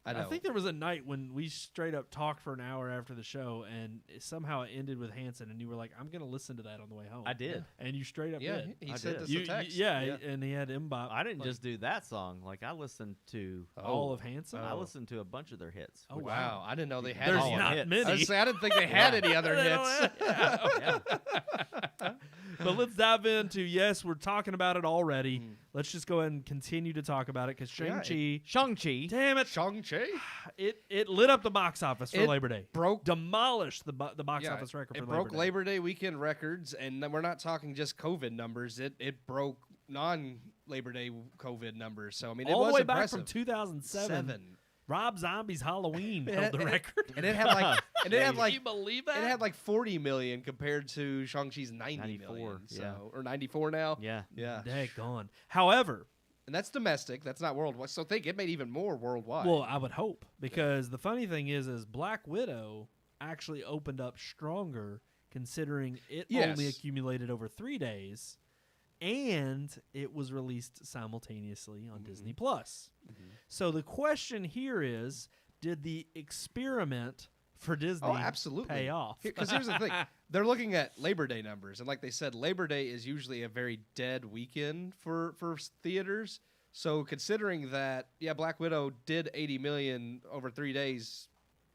I know. I think there was a night when we straight up talked for an hour after the show, and somehow it ended with Hanson, and you were like, "I'm going to listen to that on the way home." I did. and you straight up yeah, did. he I sent did. us You- a text. yeah, and he had Mbop. I didn't like, just do that song. Like I listened to all of Hanson. I listened to a bunch of their hits. Oh, which- Wow, I didn't know they had. There's all of not it. many. I was saying, I didn't think they had any other They don't hits. have- Yeah. But let's dive into, yes, we're talking about it already. Let's just go ahead and continue to talk about it because Yeah, Shang-Chi, Shang-Chi. damn it, Shang-Chi it lit up the box office for It Labor Day. broke. Demolished the box Yeah, office record it for broke Labor Day. Labor Day weekend records, and then we're not talking just COVID numbers. It broke non-Labor Day COVID numbers. So I mean, it All was the way impressive. back from 2007. Seven. Rob Zombie's Halloween It held had- the and record. and it had like, and it had Can like, you believe that? it had like 40 million compared to Shang-Chi's 90 94, million. So, yeah. or 94 now. Yeah. Yeah. Daggone. However, And that's domestic. That's not worldwide. So think it made even more worldwide. well, I would hope because the funny thing is Black Widow actually opened up stronger considering it only Yes. accumulated over 3 days, and it was released simultaneously on Disney Plus. So the question here is, did the experiment for Disney Oh, absolutely. pay off? Because here's the thing. They're looking at Labor Day numbers. And like they said, Labor Day is usually a very dead weekend for theaters. So considering that, yeah, Black Widow did 80 million over 3 days,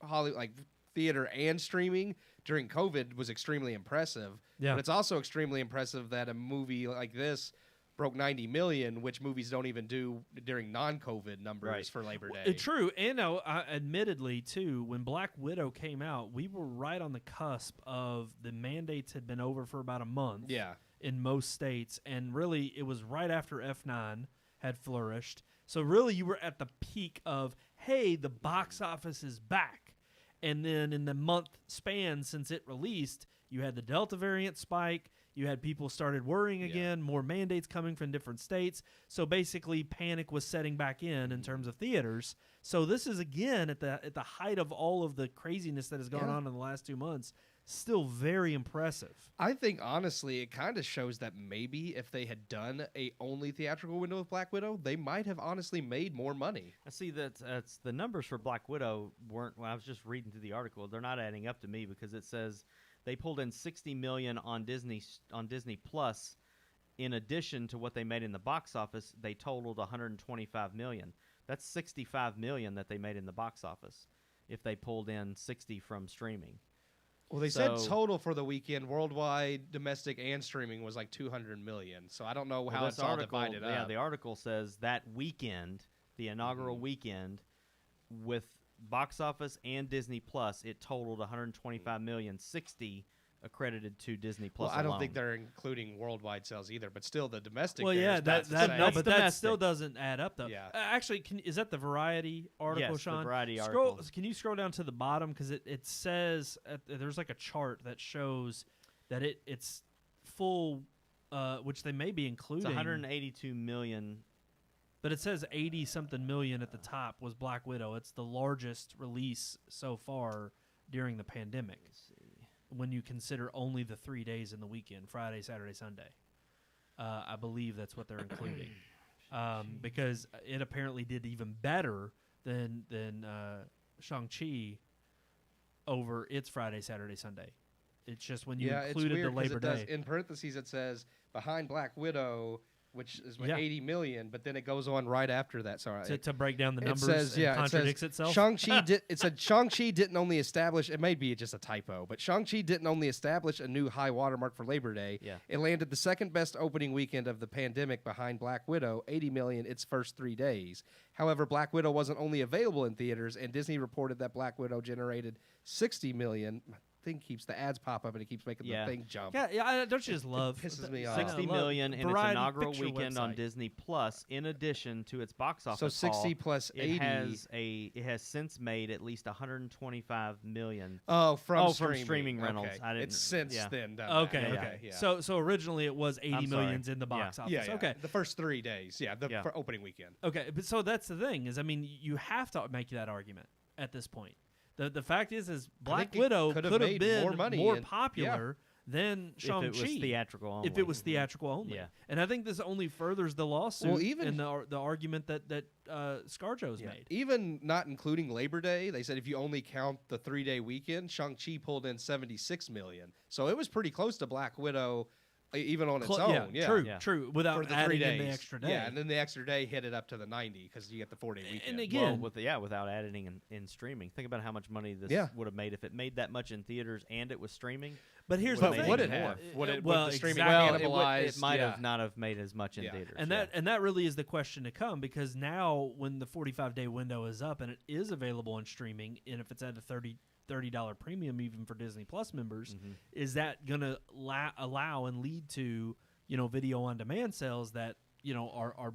like theater and streaming during COVID was extremely impressive. Yeah. But it's also extremely impressive that a movie like this broke 90 million, which movies don't even do during non-COVID numbers Right. for Labor Day. True, and admittedly too, when Black Widow came out, we were right on the cusp of the mandates had been over for about a month. Yeah. In most states, and really it was right after F9 had flourished. So really, you were at the peak of, hey, the box office is back, and then in the month span since it released, you had the Delta variant spike. You had people started worrying again, more mandates coming from different states. So basically, panic was setting back in terms of theaters. So this is again at the height of all of the craziness that has gone on in the last 2 months. Still very impressive. I think honestly, it kind of shows that maybe if they had done a only theatrical window with Black Widow, they might have honestly made more money. I see that's the numbers for Black Widow weren't. When I was just reading through the article, they're not adding up to me because it says they pulled in 60 million on Disney Plus. In addition to what they made in the box office, they totaled 125 million. That's 65 million that they made in the box office if they pulled in 60 from streaming. Well, they said So- total for the weekend, worldwide, domestic, and streaming was like 200 million. So I don't know how Well, it's this all article, divided yeah, up. the article says that weekend, the inaugural weekend, with box office and Disney Plus, it totaled 125 million, 60 accredited to Disney Plus. Well, I don't alone. think they're including worldwide sales either, but still the domestic. Well, yeah, that's that the no, same. but That's that still domestic. doesn't add up though. Yeah. Actually, is that the Variety article, Yes, the Sean? Variety Scroll, article. Can you scroll down to the bottom because it says there's like a chart that shows that it's full, which they may be it's including. 182 million. But it says 80 something million at the top was Black Widow. It's the largest release so far during the pandemic. When you consider only the 3 days in the weekend, Friday, Saturday, Sunday. I believe that's what they're including. Because it apparently did even better than Shang-Chi over its Friday, Saturday, Sunday. It's just when you Yeah, it's included weird the 'cause Labor it does, Day. in parentheses it says behind Black Widow, which is Yeah. 80 million, but then it goes on right after that. Sorry. To break down the It numbers says, and yeah, contradicts it says itself. Shang-Chi it said Shang-Chi didn't only establish, it may be just a typo, but Shang-Chi didn't only establish a new high watermark for Labor Day. Yeah. It landed the second best opening weekend of the pandemic behind Black Widow, 80 million its first 3 days. However, Black Widow wasn't only available in theaters, and Disney reported that Black Widow generated 60 million. My thing keeps the ads pop up and it keeps making Yeah. the thing jump. Don't you just love pisses me off. 60 love million in its Variety inaugural Picture weekend on website. Disney Plus, in addition to its box office. So 60 haul, plus 80. it has since made at least 125 million. From streaming rentals. Okay. I didn't- It's since yeah. then done Okay, that. Yeah. Okay. Yeah. So originally it was 80 I'm sorry. millions in the box office. Yeah, yeah. Okay. The first 3 days. Yeah. Yeah. For opening weekend. Okay, but so that's the thing is, I mean, you have to make that argument at this point. The fact is Black think it Widow could could have have made been more money more and- popular than Shang-Chi If it was theatrical only. if it was theatrical only. Yeah. And I think this only furthers the lawsuit Well, even- and the argument that ScarJo's made. Even not including Labor Day, they said if you only count the 3-day weekend, Shang-Chi pulled in 76 million. So it was pretty close to Black Widow, even on its own. Yeah. True, Yeah. true. For Without the 3 adding days. in the extra day. Yeah, and then the extra day hit it up to the 90 because you get the 4-day weekend. And again, without adding in streaming. Think about how much money this Yeah. would have made if it made that much in theaters and it was streaming. but here's But the thing. would it more. have? Would it? Well, would the streaming exactly. cannibalized? It might yeah. have not have made as much in Yeah. theaters. And that really is the question to come, because now when the 45-day window is up and it is available on streaming, and if it's at a $30 premium even for Disney Plus members, Mm-hmm. is that going to allow and lead to video on demand sales that are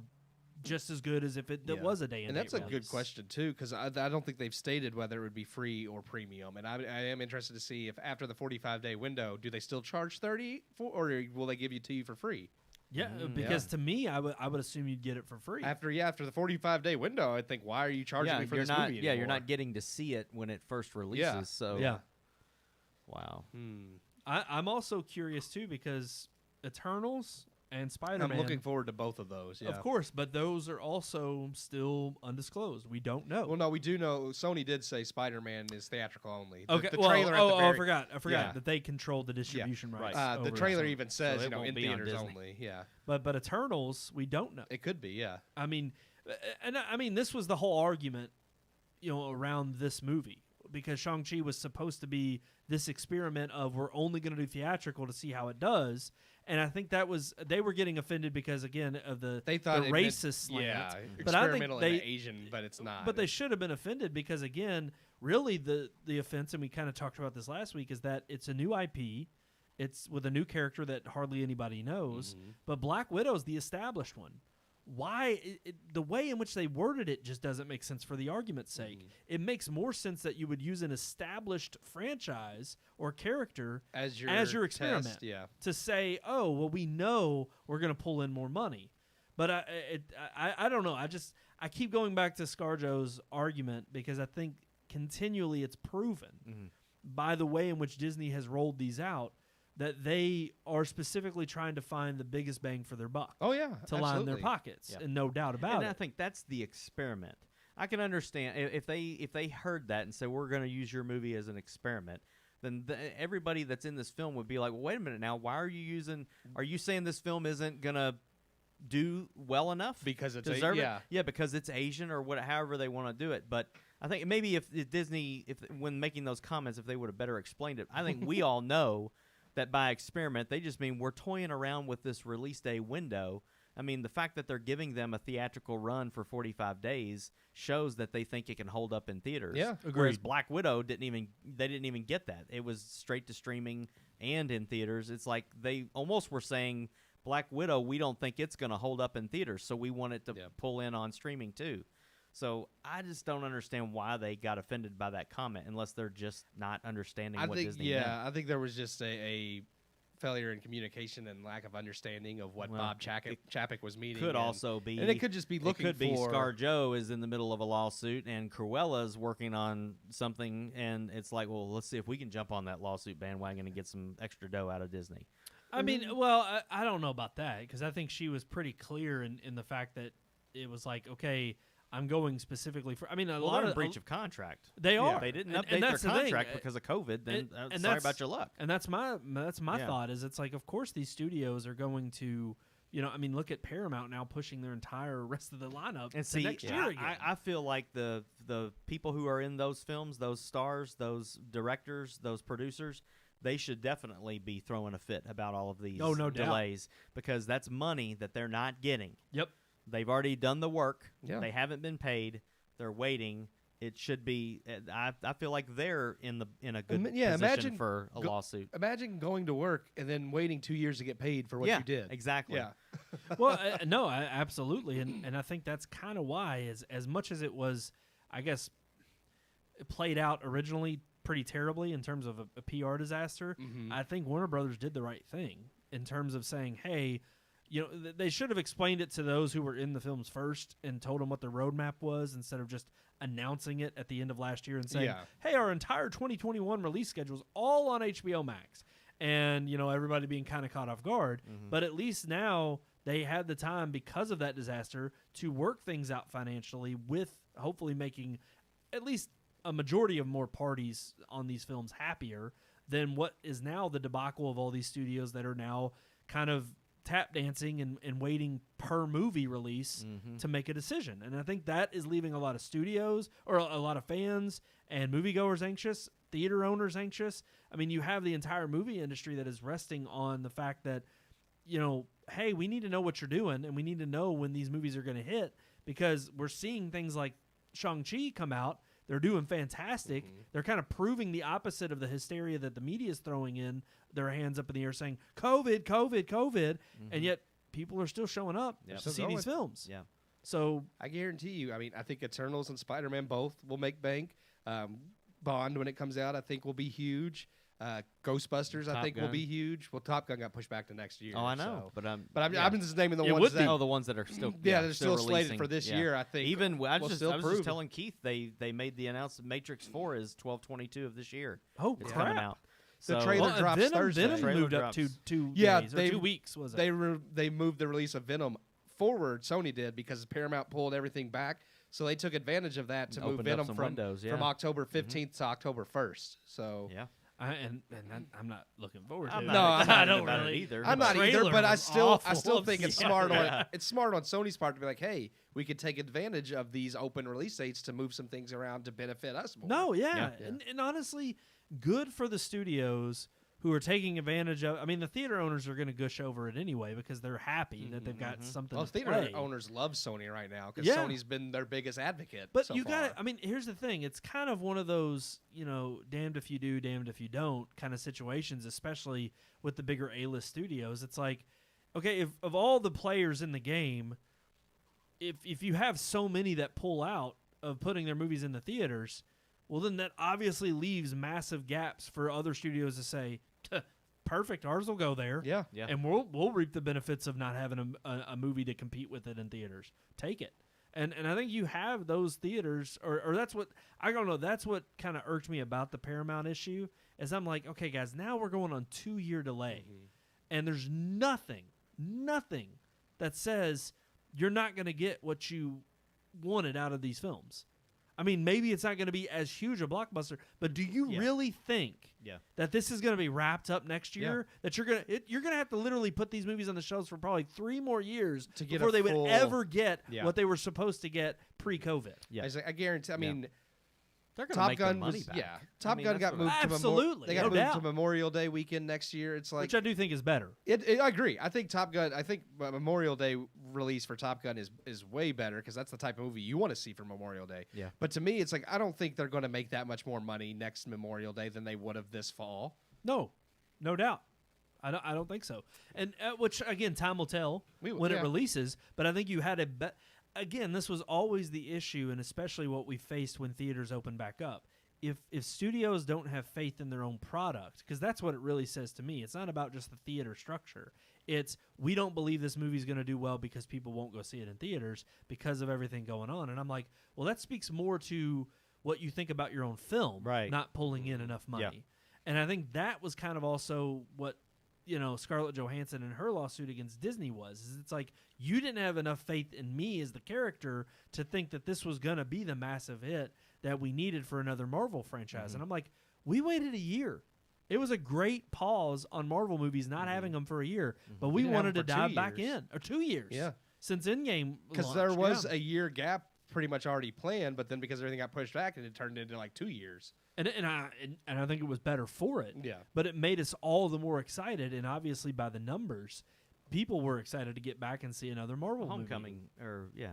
just as good as if it Yeah. was a day and that's date a good release? question too, because I don't think they've stated whether it would be free or premium, and I am interested to see if after the 45-day window, do they still charge 30 for, or will they give it to you for free? Yeah, because to me, I would assume you'd get it for free. After the 45-day window, I think, why are you charging me for you're this not. movie Yeah, you're anymore? not getting to see it when it first releases. Yeah. So Yeah. wow. I'm also curious too, because Eternals and Spider-Man. I'm looking forward to both of those. Yeah. Of course, but those are also still undisclosed. We don't know. Well, no, we do know. Sony did say Spider-Man is theatrical only. The, okay. the well, trailer at the very, I forgot Yeah. that they control the distribution rights. the over trailer it. even says, So it won't in be on theaters Disney. only. Yeah, But Eternals, we don't know. it could be. Yeah, I mean, this was the whole argument, around this movie, because Shang-Chi was supposed to be this experiment of we're only going to do theatrical to see how it does. And I think they were getting offended because, again, of the they thought it meant- racist slant. Yeah, But I think experimental and Asian, but it's not. But they should have been offended because, again, really the offense, and we kind of talked about this last week, is that it's a new IP. It's with a new character that hardly anybody knows. But Black Widow's the established one. Why? The way in which they worded it just doesn't make sense for the argument's sake. It makes more sense that you would use an established franchise or character as your experiment test, yeah. to say, oh, well, we know we're going to pull in more money. But I don't know. I keep going back to ScarJo's argument because I think continually it's proven by the way in which Disney has rolled these out that they are specifically trying to find the biggest bang for their buck. Oh yeah, To line their absolutely. pockets, Yeah. and no doubt about And it. I think that's the experiment. I can understand if they heard that and said we're going to use your movie as an experiment, then everybody that's in this film would be like, well, wait a minute now, why are you saying this film isn't going to do well enough Because it's deserve it? yeah. Yeah, because it's Asian or however they want to do it. But I think maybe if Disney, when making those comments, if they would have better explained it, I think we all know that by experiment they just mean we're toying around with this release day window. I mean, the fact that they're giving them a theatrical run for 45 days shows that they think it can hold up in theaters. Yeah, Whereas agreed. Black Widow didn't even get that. It was straight to streaming and in theaters. It's like they almost were saying, Black Widow, we don't think it's going to hold up in theaters, so we want it to pull in on streaming too. So I just don't understand why they got offended by that comment, unless they're just not understanding what Disney meant. I think there was just a failure in communication and lack of understanding of what Well, Bob Chapek was meaning. Could and, also be, and it could just be looking it could be for ScarJo is in the middle of a lawsuit and Cruella's working on something, and it's like, well, let's see if we can jump on that lawsuit bandwagon and get some extra dough out of Disney. I mean, well, I don't know about that, because I think she was pretty clear in the fact that it was like, okay, I'm going specifically for. I mean, a Well, lot they're of in breach of contract. They are. They didn't And- update and their that's the thing. contract because of COVID. Then sorry that's- about your luck. And that's my Yeah. thought. Is it's like, of course, these studios are going to. I mean, look at Paramount now pushing their entire rest of the lineup And to see, next year again. I feel like the people who are in those films, those stars, those directors, those producers, they should definitely be throwing a fit about all of these Oh, no doubt. delays because that's money that they're not getting. Yep. They've already done the work. Yeah. They haven't been paid. They're waiting. It should be. I feel like they're in a good position imagine for a lawsuit. Imagine going to work and then waiting 2 years to get paid for what yeah, you did. exactly. Yeah. Well, no, absolutely, and I think that's kind of why, as much as it was, I guess, it played out originally pretty terribly in terms of a PR disaster. Mhm. I think Warner Brothers did the right thing in terms of saying, hey. They should have explained it to those who were in the films first and told them what the roadmap was instead of just announcing it at the end of last year and saying, Yeah. hey, our entire 2021 release schedule is all on HBO Max. And, everybody being kind of caught off guard. But at least now they had the time because of that disaster to work things out financially with hopefully making at least a majority of more parties on these films happier than what is now the debacle of all these studios that are now kind of tap dancing and waiting per movie release to make a decision. And I think that is leaving a lot of studios or a lot of fans and moviegoers anxious, theater owners anxious. I mean, you have the entire movie industry that is resting on the fact that, hey, we need to know what you're doing and we need to know when these movies are going to hit because we're seeing things like Shang-Chi come out. They're doing fantastic. They're kind of proving the opposite of the hysteria that the media is throwing in their hands up in the air saying, COVID, COVID, COVID. And yet people are still showing up Yep. to see these films. Yeah. So I guarantee you. I mean, I think Eternals and Spider-Man both will make bank. Bond, when it comes out, I think will be huge. Ghostbusters, I Top think, will Gun. be huge. Well, Top Gun got pushed back to next year. Oh, I know. so- But But I'm just naming the It ones would be. that. Oh, the ones that are still they're still slated releasing. for this Yeah. year. I think. Even I will was still just prove telling Keith they made the announcement Matrix 4 is 12/22 of this year. oh It's crap. coming out. The So- trailer Well, drops Venom, Thursday. Venom Trailer moved up drops. two Yeah, days, or they- 2 weeks was it? They moved the release of Venom forward. Sony did because Paramount pulled everything back, so they took advantage of that to move Opened up Venom some from windows, yeah. from October 15th to October 1st. So Yeah. and I'm not looking forward to I'm it. not No, I'm excited I don't about it really either. I'm not either, trailer but I was still awful. think it's Yeah. smart Yeah. it's smart on Sony's part to be like, hey, we could take advantage of these open release dates to move some things around to benefit us more. No, yeah. Yeah. And honestly, good for the studios who are taking advantage of. I mean, the theater owners are going to gush over it anyway because they're happy that they've got something Well, to theater play. owners love Sony right now because Yeah. Sony's been their biggest advocate. But so you got far. to I mean, here's the thing. It's kind of one of those, damned if you do, damned if you don't kind of situations, especially with the bigger A-list studios. It's like, okay, if of all the players in the game, if you have so many that pull out of putting their movies in the theaters, well, then that obviously leaves massive gaps for other studios to say, perfect, ours will go there. Yeah. Yeah. And we'll reap the benefits of not having a movie to compete with it in theaters. Take it. And I think you have those theaters, or that's what, I don't know, that's what kind of irked me about the Paramount issue, is I'm like, okay, guys, now we're going on 2-year delay. And there's nothing that says you're not going to get what you wanted out of these films. I mean, maybe it's not going to be as huge a blockbuster, but do you really think Yeah. that this is going to be wrapped up next year? That you're going to have to literally put these movies on the shelves for probably 3 more years To get before a they would full- ever get Yeah. what they were supposed to get pre-COVID. Yeah. I guarantee. I mean, They're going to Top make Gun their money was back. Top Gun that's got what moved to Absolutely, They got no moved doubt. to Memorial Day weekend next year. It's like Which I do think is better. I agree. I think Top Gun. I think Memorial Day release for Top Gun is way better because that's the type of movie you want to see for Memorial Day. Yeah. But to me, it's like I don't think they're going to make that much more money next Memorial Day than they would have this fall. No doubt. I don't think so. And which again, time will tell when it yeah. releases. But I think you had again, this was always the issue, and especially what we faced when theaters opened back up. If studios don't have faith in their own product, because that's what it really says to me. It's not about just the theater structure. It's we don't believe this movie's going to do well because people won't go see it in theaters because of everything going on. And I'm like, well, that speaks more to what you think about your own film, Right. not pulling in enough money. Yeah. And I think that was kind of also what Scarlett Johansson and her lawsuit against Disney was. Is it's like you didn't have enough faith in me as the character to think that this was going to be the massive hit that we needed for another Marvel franchise. And I'm like, we waited a year. It was a great pause on Marvel movies not having them for a year, but we didn't have wanted them to for 2 dive back years. in. Or 2 years. Yeah. Since Endgame Because there was a year gap pretty much already planned, but then because everything got pushed back, it turned into like 2 years. And I think it was better for it. Yeah. But it made us all the more excited, and obviously by the numbers, people were excited to get back and see another Marvel Homecoming, movie.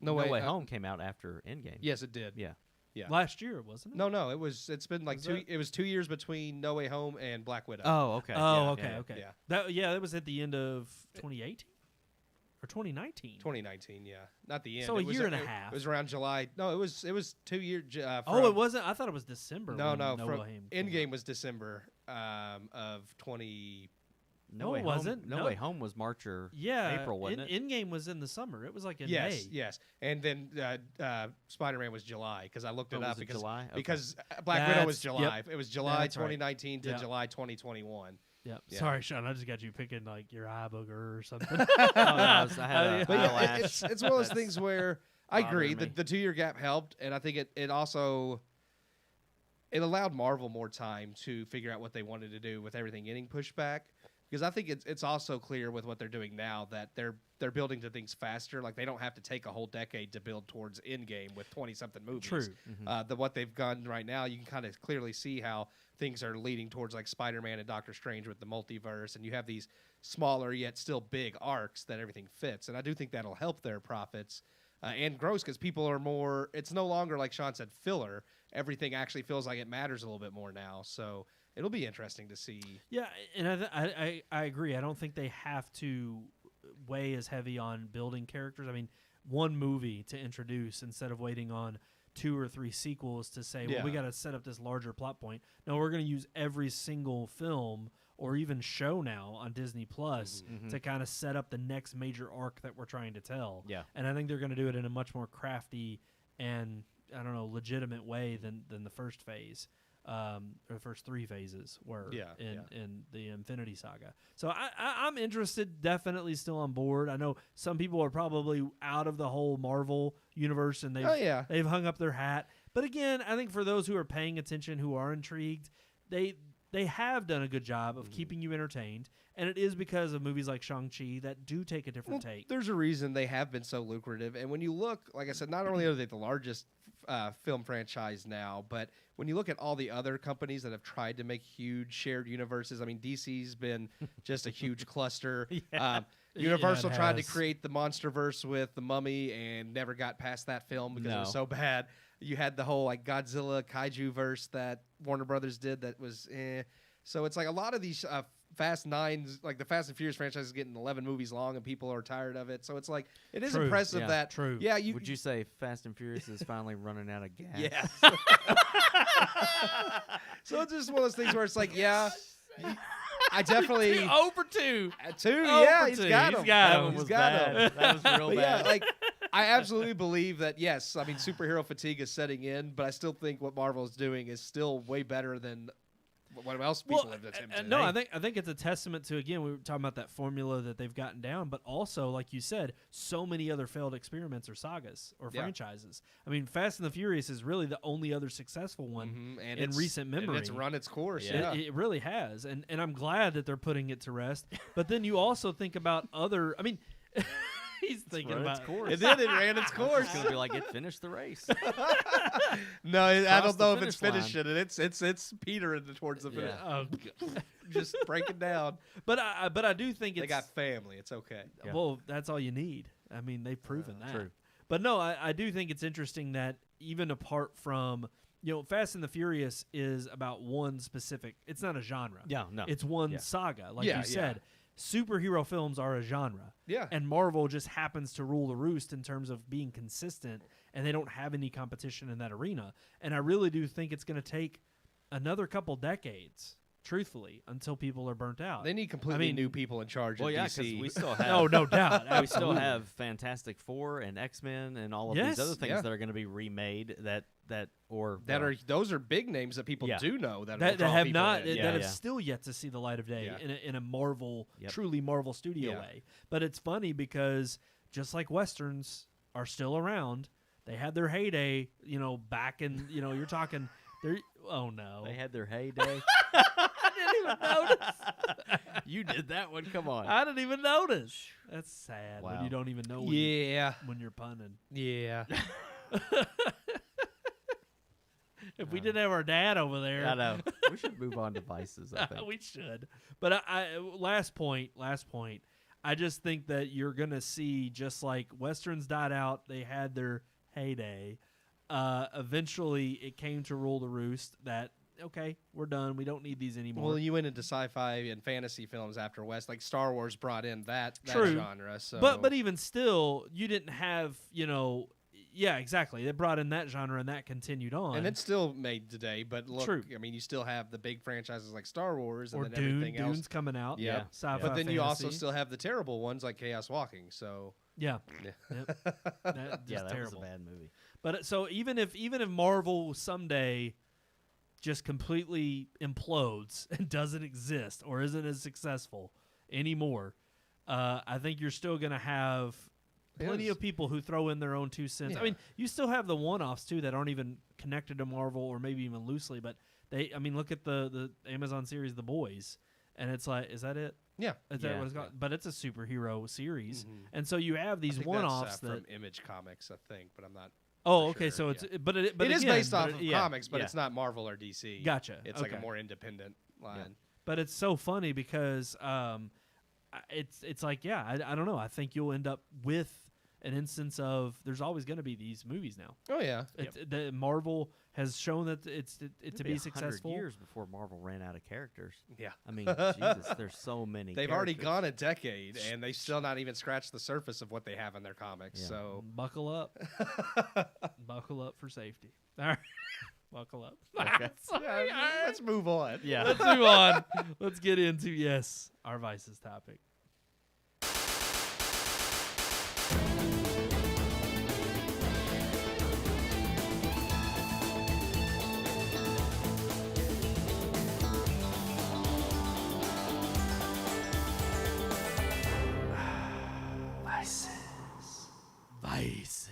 No Way Way Home came out after Endgame. Yes, it did. Yeah. Yeah. Last year, wasn't it? No, it's been like Was two. it? It was 2 years between No Way Home and Black Widow. Oh, okay. Oh, Yeah, okay. yeah. That was at the end of 2018 or 2019. 2019, yeah, not the end. So It a was year and a half. It was around July. No, it was 2 years. Oh, it wasn't. I thought it was December. No, when no. No From Way Home came Endgame out. was December of 20. No, it wasn't. No No. Way Home was March or Yeah, April, wasn't it? Endgame was in the summer. It was like in Yes, May. yes, and then Spider-Man was July because I looked it Oh, up was it because July? Okay. because Black Widow was That's- July. yep. It was July That's right. 2019 to Yep. July 2021. Yeah. Yeah. Sorry, Sean. I just got you picking like your eye booger or something. Oh, no, I had a But yeah, eyelash. it's one of those things where I agree bothering me. the 2 year gap helped, and I think it also it allowed Marvel more time to figure out what they wanted to do with everything getting pushed back. Because I think it's also clear with what they're doing now that they're building to things faster. Like they don't have to take a whole decade to build towards Endgame with 20-something movies. True. What they've done right now, you can kind of clearly see how things are leading towards like Spider-Man and Doctor Strange with the multiverse, and you have these smaller yet still big arcs that everything fits. And I do think that'll help their profits and gross because people are more. It's no longer like Sean said filler. Everything actually feels like it matters a little bit more now. So. It'll be interesting to see. Yeah, and I agree. I don't think they have to weigh as heavy on building characters. I mean, one movie to introduce instead of waiting on 2 or 3 sequels to say, well, we got to set up this larger plot point. No, we're going to use every single film or even show now on Disney Plus to kind of set up the next major arc that we're trying to tell. Yeah. And I think they're going to do it in a much more crafty and, I don't know, legitimate way than the first phase. Or the first 3 phases were in the Infinity Saga. So I'm interested, definitely still on board. I know some people are probably out of the whole Marvel universe and they've hung up their hat. But again, I think for those who are paying attention, who are intrigued, they have done a good job of keeping you entertained. And it is because of movies like Shang-Chi that do take a different take. There's a reason they have been so lucrative. And when you look, like I said, not only are they the largest film franchise now, but when you look at all the other companies that have tried to make huge shared universes, I mean, DC's been just a huge cluster. Universal it tried to has. create the MonsterVerse with The Mummy and never got past that film because it was so bad. You had the whole like Godzilla kaiju verse that Warner Brothers did that was So it's like a lot of these Fast Nines, like the Fast and Furious franchise is getting 11 movies long and people are tired of it. So it's like, it is True. impressive Yeah. that. True. Yeah. Would you say Fast and Furious is finally running out of gas? Yeah. So it's just one of those things where it's like, I definitely. 0 for 2. 2, Oh, yeah, for he's 2. got He's him. got That him. one He's was got bad. him. That was real But bad. yeah, like I absolutely believe that yes, I mean superhero fatigue is setting in, but I still think what Marvel is doing is still way better than what else people have attempted. No, I think it's a testament to, again, we were talking about that formula that they've gotten down, but also, like you said, so many other failed experiments or sagas or franchises. I mean, Fast and the Furious is really the only other successful one and in recent memory. And it's run its course. Yeah. Yeah. It really has, and I'm glad that they're putting it to rest. But then you also think about other. I mean, he's thinking run its about course. It did. It ran its course. It's gonna be like it finished the race. No, I Crossed don't the know if it's finish line. finishing it. It's petering towards the finish. Oh, Just breaking down. but I do think it's They got family. It's okay. Yeah. well. That's all you need. I mean, they've proven that. True. But no, I do think it's interesting that even apart from, Fast and the Furious is about one specific. It's not a genre. Yeah, no. It's one Yeah. saga, like Yeah, you said. Superhero films are a genre. Yeah. And Marvel just happens to rule the roost in terms of being consistent, and they don't have any competition in that arena. And I really do think it's going to take another couple decades, truthfully, until people are burnt out. They need completely new people in charge Well, of yeah, DC. because we still have. Oh, no doubt. We still Absolutely. have Fantastic Four and X-Men and all of Yes, these other things yeah. that are going to be remade that those are big names that people Yeah. do know that that draw have people not in. that have Yeah. still yet to see the light of day Yeah. in a Marvel, Yep. truly Marvel studio Yeah. way. But it's funny because just like Westerns are still around, they had their heyday, back in, you're talking, oh no. They had their heyday. I didn't even notice. You did that one. Come on. I didn't even notice. That's sad when Wow. you don't even know Yeah. when you're punning. Yeah. If we didn't have our dad over there, I know. We should move on to Vices, I think. we should. But last point. I just think that you're gonna see, just like Westerns died out, they had their heyday. Eventually, it came to rule the roost that okay, we're done. We don't need these anymore. Well, you went into sci-fi and fantasy films after West, like Star Wars brought in that True. genre. So, but even still, you didn't have yeah, exactly. It brought in that genre and that continued on. and it's still made today. But look, True. I mean, you still have the big franchises like Star Wars and or then everything Dune's else. coming out. Yeah. Yeah. Sci-fi But then you also fantasy. still have the terrible ones like Chaos Walking. So, yeah. yeah. Yep. That, Yeah, just that terrible. was a bad movie. But so even if Marvel someday just completely implodes and doesn't exist or isn't as successful anymore, I think you're still going to have plenty Yes. of people who throw in their own 2 cents. I Yeah. mean, you still have the one-offs too that aren't even connected to Marvel or maybe even loosely, but look at the Amazon series The Boys, and it's like, is that it? Yeah. Is that Yeah. what it's called? But it's a superhero series, Mhm. and so you have I these think one-offs that's, that. from Image Comics, I think, but I'm not. Oh, for okay. sure, So it's yeah. but it It is again, based but off it- of yeah, comics, but yeah. it's not Marvel or DC. Gotcha. It's like a Okay. more independent line. But it's so funny because it's like, yeah, I don't know. I think you'll end up with an instance of there's always going to be these movies now. Oh yeah. The Marvel has shown that it to It'd be 100 successful. years before Marvel ran out of characters. Yeah. I mean, Jesus, there's so many. They've already characters. gone a decade, and they've still not even scratched the surface of what they have in their comics. Yeah. So, Buckle up, buckle up for safety. All right, buckle up. Okay. Sorry, yeah, all right. let's move on. Yeah. Let's move on. Let's get into our Vices topic. Vices.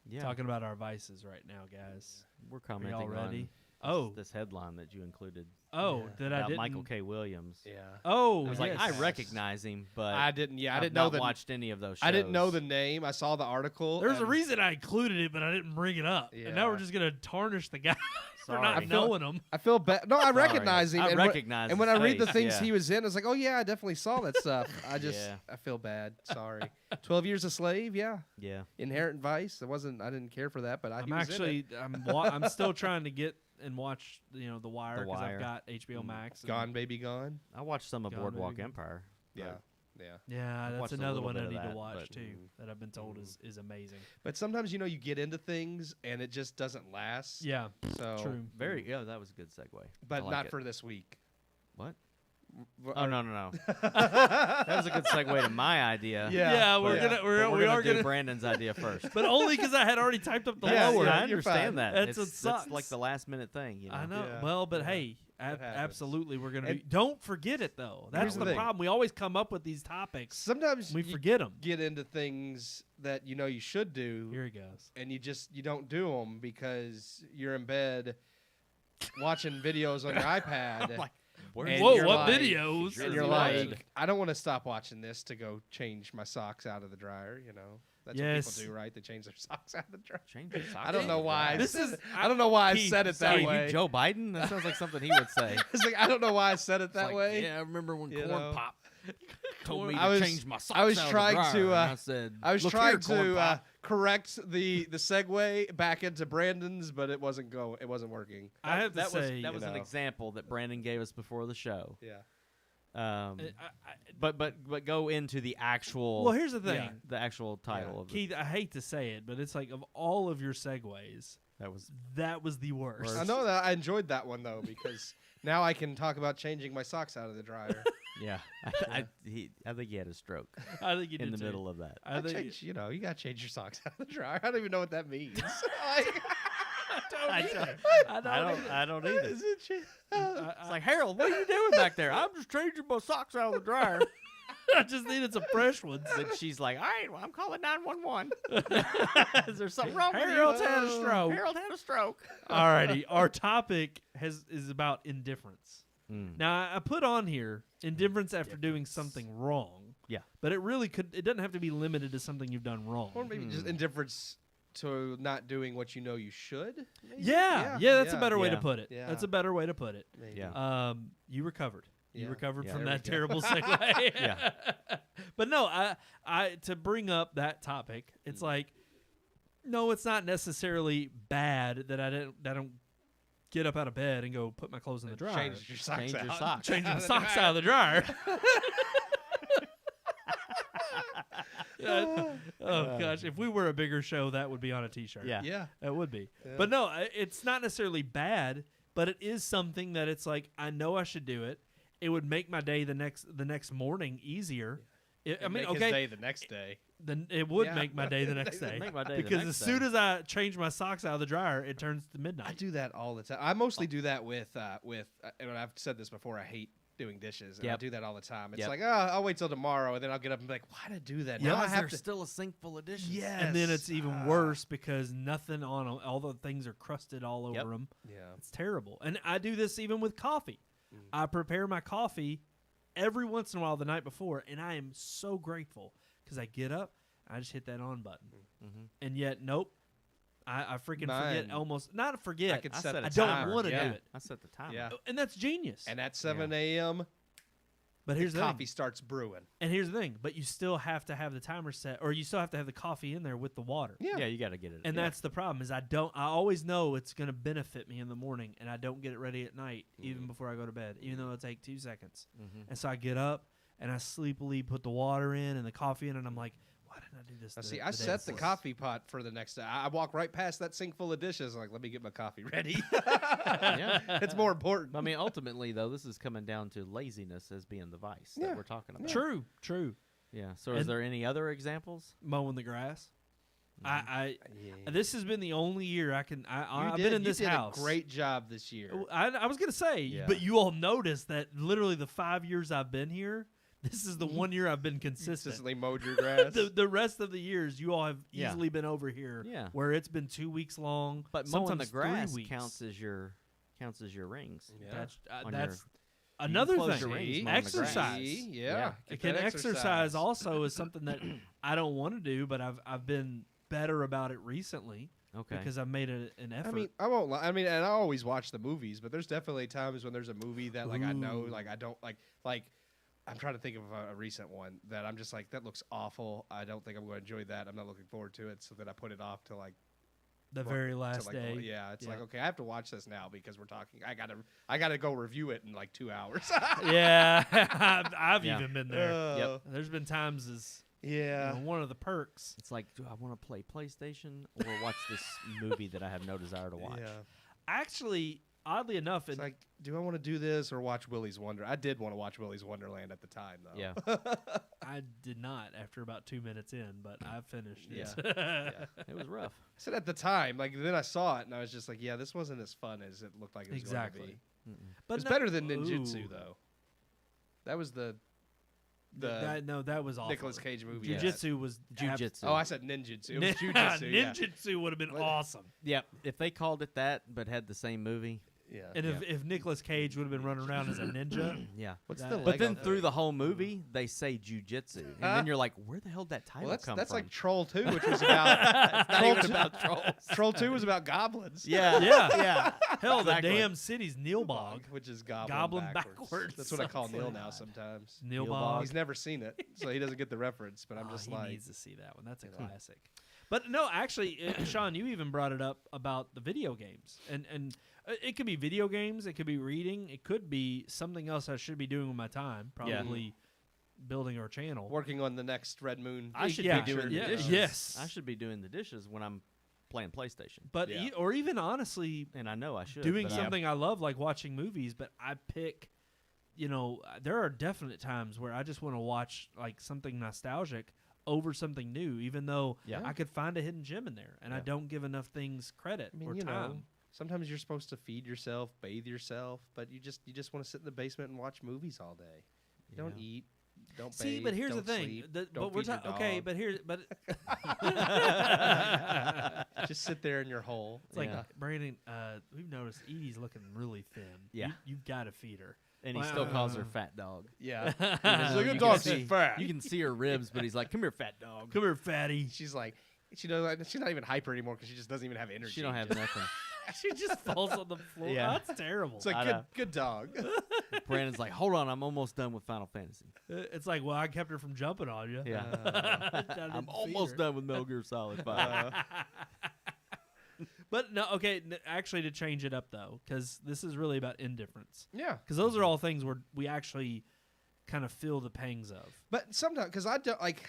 Yeah. Talking about our vices right now, guys. We're Are commenting y'all ready? on Oh, this headline that you included oh, that I about didn't. Michael K. Williams. Yeah. Oh, I was like, yes. I recognize him, but I didn't. Yeah, I I've didn't know not the. watched any of those shows. I didn't know the name. I saw the article. There's a and reason I included it, but I didn't bring it up. And now Yeah. we're just gonna tarnish the guy for Sorry. not I feel- knowing him. I feel bad. No, I Sorry. recognize him. I and recognize and when his I read the face, things yeah. he was in, I was like, oh yeah, I definitely saw that stuff. Yeah. I feel bad. Sorry. 12 Years a Slave. Yeah. Yeah. Inherent Vice. I didn't care for that, but I'm he was in actually, I'm still trying to get and watch, The Wire, The because I've Wire. got HBO Max. it. and- Gone Baby Gone. I watched some of Gone Boardwalk Baby. Empire. Yeah. but- Yeah. Yeah, I've that's watched a another little one bit I of need to that, watch but- too. That I've been told is amazing. But sometimes you get into things and it just doesn't last. Yeah, So true. Very. Yeah, that was a good segue. But I like not it. for this week. What? W- Oh no. That was a good segue to my idea. Yeah. Yeah, but- we're yeah. gonna But we we're are do gonna, Brandon's idea first. but only because I had already typed up the Yeah, lower. yeah. I you're understand fine. that. That's what That's sucks. like the last minute thing. You know? I know. Yeah. Well, but Yeah. hey, happens. absolutely, we're gonna. And- Don't forget it though. That's Here's the the thing. problem. We always come up with these topics. Sometimes We you forget them. get into things that you should do, Here he goes. and you don't do them because you're in bed watching videos on your iPad. And Whoa, you're what like- videos? And is you're he like, watching? I don't want to stop watching this to go change my socks out of the dryer. That's Yes. what people do, right? They change their socks out of the dryer. Change your socks I don't know out. why. This is- I don't know why I Keith, said it that Hey, way. you Joe Biden? That sounds like something he would say. It's like I don't know why I said it that Like, way. Yeah, I remember when You Corn know? Pop told me I to was- change my socks I was out of trying the dryer, to, and I said, I was "Look trying here, Corn to Pop." correct the segue back into Brandon's, but it wasn't working. I have to that say, was an know. example that Brandon gave us before the show. Yeah. But go into the actual. well, here's the thing, Yeah. the actual title of Keith. I hate to say it, but it's like of all of your segues, that was that was the worst. I know that I enjoyed that one though because now I can talk about changing my socks out of the dryer. Yeah, I think he had a stroke I think you did in the too. middle of that. I think change, you gotta change your socks out of the dryer. I don't even know what that means. Like, I don't either. is it ch- It's like, Harold, what are you doing back there? I'm just changing my socks out of the dryer. I just needed some fresh ones. Then she's like, all right, well, I'm calling 911. Is there something wrong with you? Harold's had a stroke. Harold had a stroke. Alrighty, our topic is about indifference. Mm. Now I put on here indifference after doing something wrong. Yeah. But it really it doesn't have to be limited to something you've done wrong. or maybe just indifference to not doing what you know you should. Maybe? Yeah, that's a better way to Yeah. put it. Yeah. That's a better way to put it. Maybe. Yeah. You recovered. You Yeah. recovered Yeah. from There we that go. terrible segue. Yeah. But no, I to bring up that topic, it's like, no, it's not necessarily bad that I don't get up out of bed and go put my clothes in the dryer. Change your socks Change out. your socks. Changing the socks out of the dryer. Oh gosh, if we were a bigger show, that would be on a T-shirt. Yeah. Yeah. That would be. Yeah. But no, it's not necessarily bad, but it is something that it's like I know I should do it. It would make my day the next morning easier. I mean, Make his okay, day the next day. then it would Yeah. make my day the next day. Make my day the Because next as day. soon as I change my socks out of the dryer, it turns to I midnight. do that all the time. I mostly do that with and I've said this before. I hate doing dishes, and I Yep. do that all the time. It's Yep. like, I'll wait till tomorrow, and then I'll get up and be like, why did I do that? Yeah, Now I have there's to. still a sink full of dishes. Yes. And then it's even worse because nothing on 'em, all the things are crusted all over Yep. them. Yeah. It's terrible. And I do this even with coffee. I prepare my coffee every once in a while the night before, and I am so grateful because I get up, I just hit that on button. Mhm. And yet, nope. I freaking forget Mine- almost. Not forget. I could I set set a a don't timer. want to Yeah. do it. I set the timer. Yeah. And that's genius. And at 7 a.m., but here's the coffee thing. starts brewing. And here's the thing. But you still have to have the timer set, or you still have to have the coffee in there with the water. Yeah, you got to get it. And that's the problem is I always know it's going to benefit me in the morning, and I don't get it ready at night, even before I go to bed, even though it'll take 2 seconds. And so I get up, and I sleepily put the water in and the coffee in, and I'm like, why didn't I do this? Now, the- see, the I day set the before? coffee pot for the next day. I walk right past that sink full of dishes. I'm like, let me get my coffee ready. Yeah. It's more important. I mean, ultimately, though, this is coming down to laziness as being the vice Yeah. that we're talking about. True. Yeah. So, is And- there any other examples? Mowing the grass. Yeah. This has been the only year I can. I've You been in did- this you did house. a great job this year. I was gonna say, Yeah. but you all noticed that literally the 5 years I've been here, this is the 1 year I've been consistent. Consistently mowed your grass. The rest of the years, you all have Yeah. easily been over here, Yeah. where it's been 2 weeks long. But mowing the sometimes 3 grass weeks. counts as your rings. Yeah. That's, On that's your- another close thing. your rings See? mowing the grass. Exercise. See? Yeah. Yeah. It Get can that exercise also is something that I don't want to do, but I've been better about it recently Okay. because I've made an effort. I mean, I won't lie. I mean, and I always watch the movies, but there's definitely times when there's a movie that like I know, Ooh. like I don't like. I'm trying to think of a recent one that I'm just like, that looks awful. I don't think I'm going to enjoy that. I'm not looking forward to it, so that I put it off to like the well, very to, last like, day. Yeah, it's Yeah. like, okay, I have to watch this now because we're talking. I gotta go review it in like 2 hours. Yeah, I've Yeah. even been there. Yep. There's been times as Yeah. one of the perks. It's like, do I want to play PlayStation or watch this movie that I have no desire to watch? Yeah. Actually, oddly enough, It's like, do I want to do this or watch Willy's Wonder? I did want to watch Willy's Wonderland at the time, though. Yeah. I did not after about 2 minutes in, but I finished it. Yeah. It was rough. I said at the time, like then I saw it and I was just like, yeah, this wasn't as fun as it looked like it was Exactly. going to be. But It's no- better than Ninjutsu Ooh. though. That was the that was awful. Nicolas Cage movie. Jiu-Jitsu was Jujitsu. Oh, I said ninjutsu. It was jujitsu. Yeah. Ninjutsu would have been What? awesome. Yep. If they called it that but had the same movie, Yeah. And if Nicolas Cage would have been running around as a ninja, yeah. What's that- the But But Lego then thing? through the whole movie, they say jujitsu, and then you're like, where the hell did that title Well, come that's from? like Troll 2, which was about Not Troll even 2 about trolls. Troll 2 was about goblins. Yeah. Yeah. Yeah. hell, Exactly. the damn city's Nilbog. Which is goblin, Goblin backwards. backwards. That's what I call Oh, Neil God. now sometimes. Nilbog. He's never seen it, so he doesn't get the reference. But I'm Oh, just he like, needs to see that one. That's a You know. classic. But no, actually, Sean, you even brought it up about the video games, and it could be video games, it could be reading, it could be something else I should be doing with my time. Probably building our channel. working on the next Red Moon. I should Yeah, be doing yeah, the dishes. yes. I should be doing the dishes when I'm playing PlayStation. But Yeah. or even honestly, And I know I should. doing but something I love, like watching movies. But I pick you know, there are definite times where I just want to watch like something nostalgic over something new, even though I could find a hidden gem in there, and I don't give enough things credit or you time. know, sometimes you're supposed to feed yourself, bathe yourself, but you just want to sit in the basement and watch movies all day. You don't eat. Don't See, bathe, but here's don't the thing. sleep, But don't we're feed your talking. Okay, dog. but here's Just sit there in your hole. it's like Brandon. We've noticed Edie's looking really thin. Yeah. You've got to feed her. And he still calls her fat dog. Yeah. He's like, "Your dog's fat." You can see her ribs, but he's like, "Come here, fat dog." Come here, fatty. She's like, she's not even hyper anymore because she just doesn't even have energy. She don't have Just- nothing. She just falls on the floor. Yeah. That's terrible. It's like I good, know. good dog. Brandon's like, "Hold on, I'm almost done with Final Fantasy." It's like, well, I kept her from jumping on you. Yeah. I'm almost done with Metal Gear Solid 5. But no, okay. Actually, to change it up though, because this is really about indifference. Yeah. Because those are all things where we actually kind of feel the pangs of. But sometimes, because I don't like.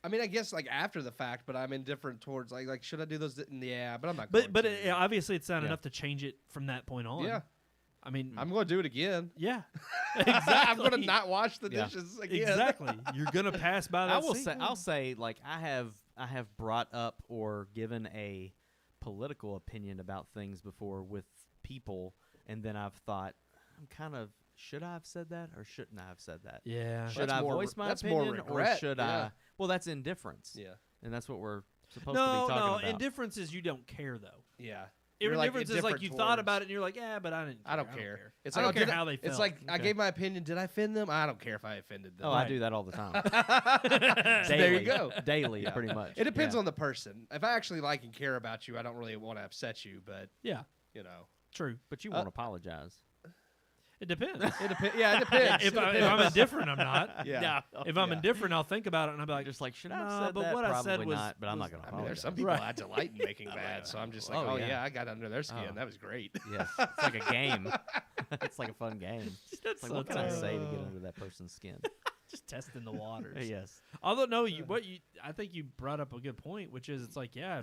I mean, I guess like after the fact, but I'm indifferent towards like should I do those? Yeah, but I'm not. But going to. obviously, it's not Yeah. enough to change it from that point on. Yeah. I mean, I'm going to do it again. yeah. Exactly. I'm going to not wash the Yeah. dishes again. Exactly. You're gonna pass by that. I will sink. say, I'll say, like I have brought up or given a political opinion about things before with people, and then I've thought, should I have said that or shouldn't I have said that? Yeah. Should That's I more- voice my that's more opinion or regret, should yeah. I? Well, that's indifference. Yeah. And that's what we're supposed to be No, talking no. about. Indifference is you don't care though. Yeah. You're, Indifference is like indifferent you thought towards- about it and you're like, yeah, but I didn't. I don't care. It's I like, don't oh, care how they felt. It's like I Okay. gave my opinion. Did I offend them? I don't care if I offended them. Oh, Right. I do that all the time. So there you go. Daily, Yeah. pretty much. It depends Yeah. on the person. If I actually like and care about you, I don't really want to upset you. But Yeah. you know, True. But you won't apologize. It depends. it depends. Yeah, it depends. if I'm indifferent, I'm not. Yeah. If I'm Yeah. indifferent, I'll think about it and I'll be like, Just like, should I have no, said but that? what I Probably said was not, but I'm not was- going to I mean, there's apologize. some people Right. I delight in making bad, so I'm just like, Oh, oh yeah. yeah, I got under their skin. Oh. That was great. Yes, it's like a game. It's like a fun game. That's Like, so what can I say to terrible. get under that person's skin? Just testing the waters. Yes. Although no, I think you brought up a good point, which is it's like, yeah,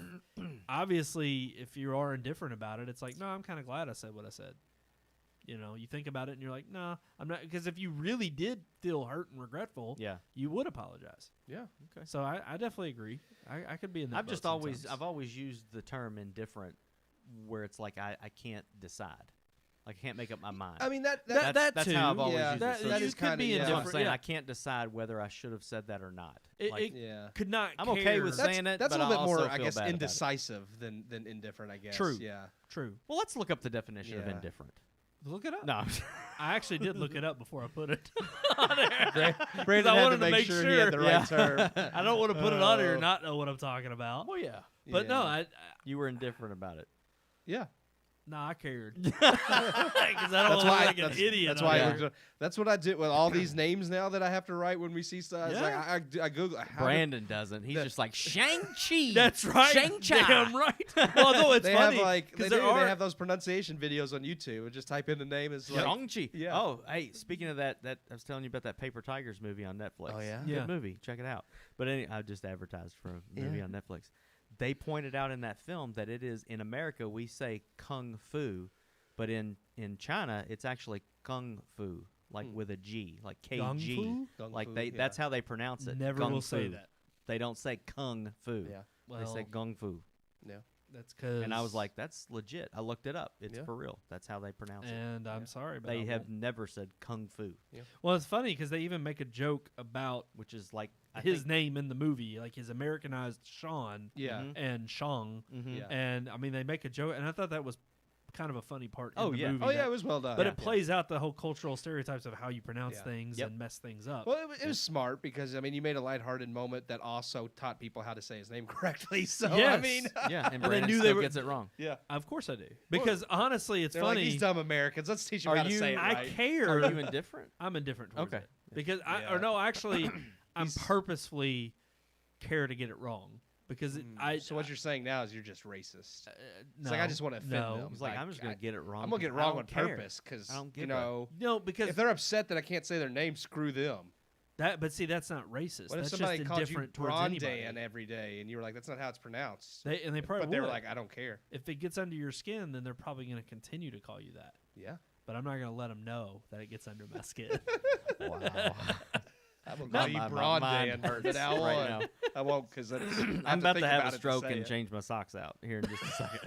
obviously if you are indifferent about it, it's like, no, I'm kind of glad I said what I said. You know, you think about it and you're like, no, I'm not, because if you really did feel hurt and regretful, Yeah. you would apologize. Yeah. Okay. So I definitely agree. I could be in that. I've boat just sometimes. I've always used the term indifferent, where it's like I can't decide, like I can't make up my mind. I mean That that's too. how I've always yeah, used that- it. So that you is could kind of be yeah. that's what I'm indifferent, saying. yeah. I can't decide whether I should have said that or not. It- Like, Yeah. could not. I'm okay with care. saying it, That's but a little I bit more, also I feel guess, bad about it. indecisive than indifferent. I guess. True. Yeah. True. Well, let's look up the definition of Yeah. indifferent. Look it up. No, I actually did look it up before I put it on there. Brandon I had wanted to to make make sure he sure. had the right term. I don't want to put it on here Oh. and not know what I'm talking about. well, yeah, But no, Yeah. you were indifferent about it. Yeah. I cared because I don't That's want to why. look like an idiot. That's on why. here. That's what I did with all these names now that I have to write when we see stuff. It's Yeah. like I Google. how Brandon doesn't. He's that- just like Shang-Chi. That's right. Shang-Chi. Damn right. Well, no, it's they funny have like because they there do. are. They have those pronunciation videos on YouTube and just type in the name. It's like, Shang-Chi. Yeah. Oh, hey, speaking of that I was telling you about that Paper Tigers movie on Netflix. Oh, yeah? Yeah. Good movie. Check it out. But I just advertised for a movie Yeah. on Netflix. They pointed out in that film that it is, in America, we say kung fu, but in China, it's actually kung fu, like with a G, like Gung KG. fu? Kung Like fu, they, yeah. that's how they pronounce it. Never Kung will say fu. that. They don't say kung fu. Yeah. Well, They say gung fu. Yeah. that's because. And I was like, that's legit. I looked it up. It's Yeah. for real. That's how they pronounce it. and I'm sorry, but They I have won't. never said kung fu, Well, it's funny because they even make a joke about which is like his name in the movie, like his Americanized Sean Yeah. Mhm. and Shong, Mhm. Yeah. and I mean they make a joke, and I thought that was kind of a funny part Oh, in the yeah. movie. Oh yeah, that- it was well done. but yeah. it plays out the whole cultural stereotypes of how you pronounce Yeah. things Yep. and mess things up. Well, it was smart because I mean you made a lighthearted moment that also taught people how to say his name correctly. So I Yes. mean, Yeah, and they Brandon knew still they were- gets it wrong. yeah. Of course I do, because honestly, it's They're funny. like these dumb Americans. Let's teach them Are how to you- say it I right. care. Are you indifferent? I'm indifferent towards Okay. it because Yeah. actually, I'm He's- purposefully care to get it wrong because So what you're saying now is you're just racist. no, It's like I just want to offend no. them. He's like, I'm just gonna get it wrong. I'm gonna get it 'cause I wrong don't on care. purpose because I don't you give a- know No, because if they're upset that I can't say their name, screw them. that. But see, that's not racist. What if That's somebody just called you indifferent towards anybody. Brondan every day and you were like, that's not how it's pronounced? They probably But they were would. like, I don't care. If it gets under your skin, then they're probably going to continue to call you that. Yeah. but I'm not going to let them know that it gets under my skin. Wow. I will call you my Braun mind Dan hurts from now right on. now. I won't because I'm about to have a stroke and change my socks out here in just a second.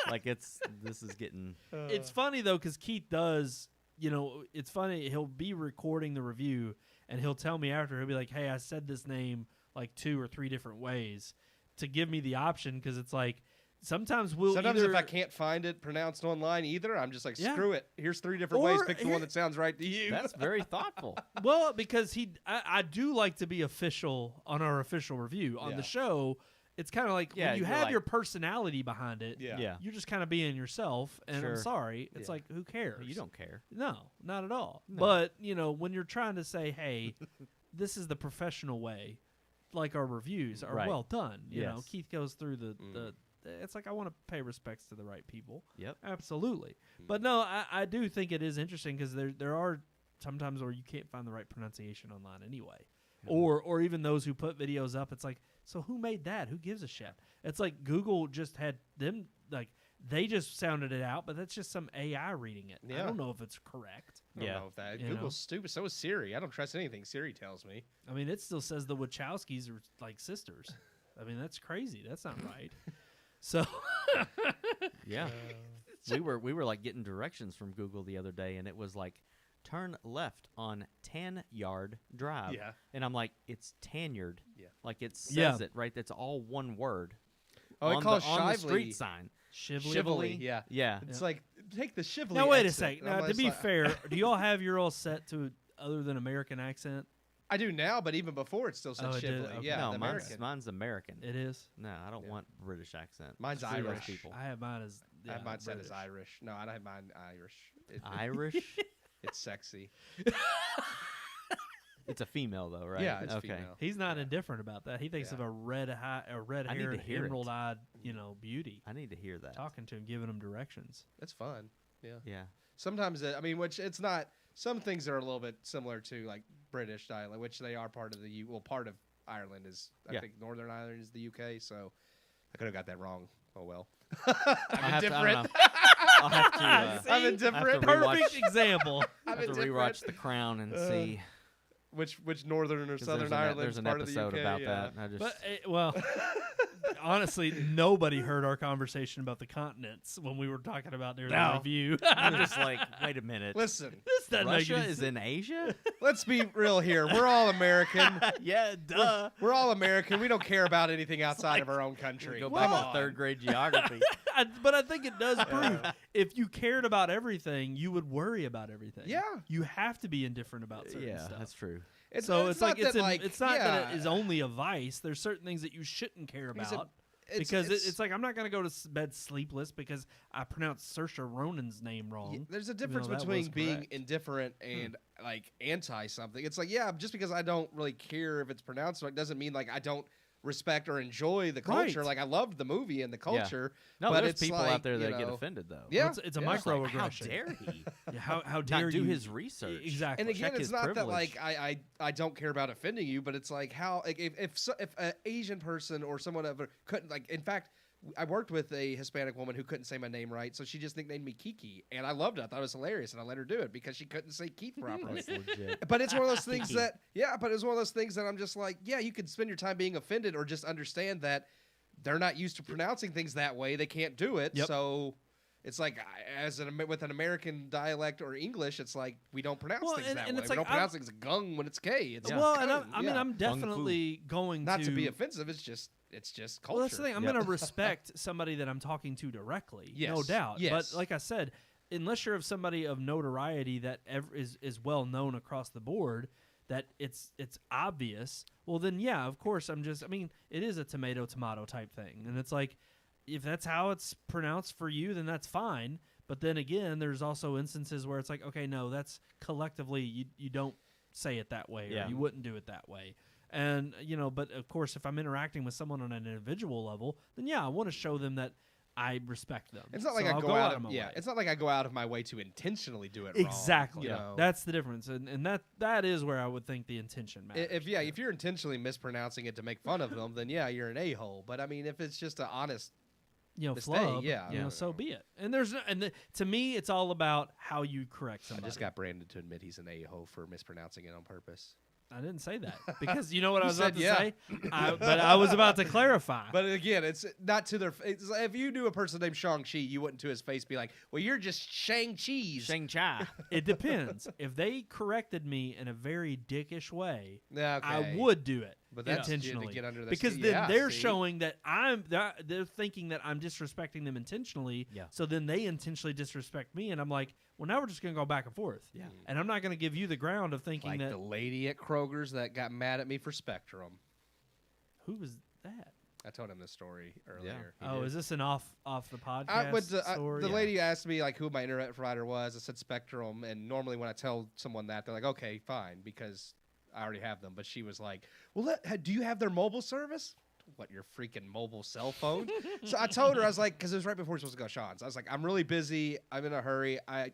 Like this is getting. It's funny though, because Keith does. It's funny. He'll be recording the review, and he'll tell me after. He'll be like, "Hey, I said this name like 2 or 3 different ways to give me the option." Because it's like sometimes if I can't find it pronounced online either, I'm just like, screw it. Here's 3 different ways. Pick the one that sounds right to you. That's very thoughtful. Well, because I do like to be official on our official review on the show. It's kind of like when you have your personality behind it, you're just kind of being yourself. And I'm sorry, it's like, who cares? You don't care. No, not at all. No. But, when you're trying to say, hey, this is the professional way, like our reviews are well done. You know, Keith goes through the it's like I want to pay respects to the right people. Yep. Absolutely. But no, I do think it is interesting because there are sometimes where you can't find the right pronunciation online anyway. Or even those who put videos up, it's like, so who made that? Who gives a shit? It's like Google just had them, like, they just sounded it out, but that's just some AI reading it. I don't know if it's correct. I don't know if that. Google's stupid. So is Siri. I don't trust anything Siri tells me. I mean, it still says the Wachowskis are like sisters. I mean, that's crazy. That's not right. So, we were like getting directions from Google the other day, and it was like, turn left on Tanyard Drive. Yeah. And I'm like, it's Tanyard. Yeah. Like it says it, right? That's all one word. Oh, it calls on the Shively street sign. Shively. Yeah. Yeah. It's like, take the Shively now, wait a exit. second. Now, to be fair, do you all have your all set to other than American accent? I do now, but even before it still said Shively. Okay. Yeah, no, American. mine's American. It is? No, I don't want British accent. Mine's Screw those Irish. people. I have mine as I have mine set British. as Irish. No, I don't have mine Irish. Irish? It's sexy. It's a female though, right? Yeah, it's okay. female. He's not indifferent about that. He thinks of a red-haired, hear it. emerald-eyed, beauty. I need to hear that. Talking to him, giving him directions. It's fun. Yeah. Yeah. Sometimes, which it's not. Some things are a little bit similar to like British dialect, which they are part of part of Ireland is. I think Northern Ireland is the UK. So I could have got that wrong. Oh well. I'm indifferent. I'll have to. I'm indifferent. Perfect example. I have to rewatch The Crown and see which Northern or Southern there's Ireland there's an part of the episode UK. about yeah. that. I just But honestly, nobody heard our conversation about the continents when we were talking about their review. I'm just like, wait a minute. Listen, This doesn't make Russia any is sense. in Asia? let's be real here. We're all American. Yeah, duh. We're all American. We don't care about anything outside of our own country. Go Come back on. to third grade geography. But I think it does prove if you cared about everything, you would worry about everything. Yeah. You have to be indifferent about certain Yeah, stuff. that's true. It's not like that, it's not that yeah. it is only a vice. There's certain things that you shouldn't care about. It's like I'm not going to go to bed sleepless because I pronounced Saoirse Ronan's name wrong. There's a even difference though that between was being correct. indifferent and like anti something. It's like just because I don't really care if it's pronounced right doesn't mean like I don't respect or enjoy the culture. Right. Like I loved the movie and the culture. No, but there's it's people like, out there that get know, offended though. Yeah. Well, it's a Yeah. It's like, microaggression. how dare he? Yeah, how dare Not do you his research? Exactly. And again, Check it's his not that privilege. like I don't care about offending you, but it's like how like if an Asian person or someone ever couldn't like. In fact, I worked with a Hispanic woman who couldn't say my name right, so she just nicknamed me Kiki, and I loved it. I thought it was hilarious, and I let her do it because she couldn't say Keith properly. That's legit. But it's one of those things that but it's one of those things that I'm just like, you could spend your time being offended or just understand that they're not used to pronouncing things that way. They can't do it. Yep. So it's like with an American dialect or English, it's like we don't pronounce things that way. it's We like don't pronounce things gung when it's K. It's Well, gung. and I mean, Yeah. I'm definitely going not to be offensive. It's just culture. Well, that's the thing. I'm going to respect somebody that I'm talking to directly, no Yes. doubt. Yes. But like I said, unless you're of somebody of notoriety that is well known across the board, that it's obvious. Well, then of course it is a tomato type thing, and it's like if that's how it's pronounced for you, then that's fine. But then again, there's also instances where it's like, okay, no, that's collectively you don't say it that way, or you wouldn't do it that way. And, but of course, if I'm interacting with someone on an individual level, then I want to show them that I respect them. It's not like So I I'll go out of my way. It's not like I go out of my way to intentionally do it Exactly. wrong. That's the difference. And that is where I would think the intention matters. If you're intentionally mispronouncing it to make fun of them, then you're an a-hole. But I mean, if it's just an honest mistake, flub, yeah. so be it. And to me, it's all about how you correct I somebody. just got Brandon to admit he's an a-hole for mispronouncing it on purpose. I didn't say that because you know what I was about to said, say? But I was about to clarify. But again, it's not to their face. If you knew a person named Shang-Chi, you wouldn't to his face be like, well, you're just Shang-Chi's. Shang-Chi. It depends. If they corrected me in a very dickish way, Okay. I would do it. But that's intentionally to get under the because skin. then Yeah, they're see? showing that they're thinking that I'm disrespecting them intentionally. Yeah. So then they intentionally disrespect me, and I'm like, well, now we're just gonna go back and forth. Yeah. And I'm not gonna give you the ground of thinking Like that. the lady at Kroger's that got mad at me for Spectrum. Who was that? I told him this story earlier. Oh, is this an off the podcast I went to, story? the lady asked me like who my internet provider was. I said Spectrum, and normally when I tell someone that, they're like, "Okay, fine," because I already have them. But she was like, "Well, do you have their mobile service?" What, your freaking mobile cell phone? So I told her, I was like, because it was right before we were supposed to go to Sean's. I was like, I'm really busy. I'm in a hurry. I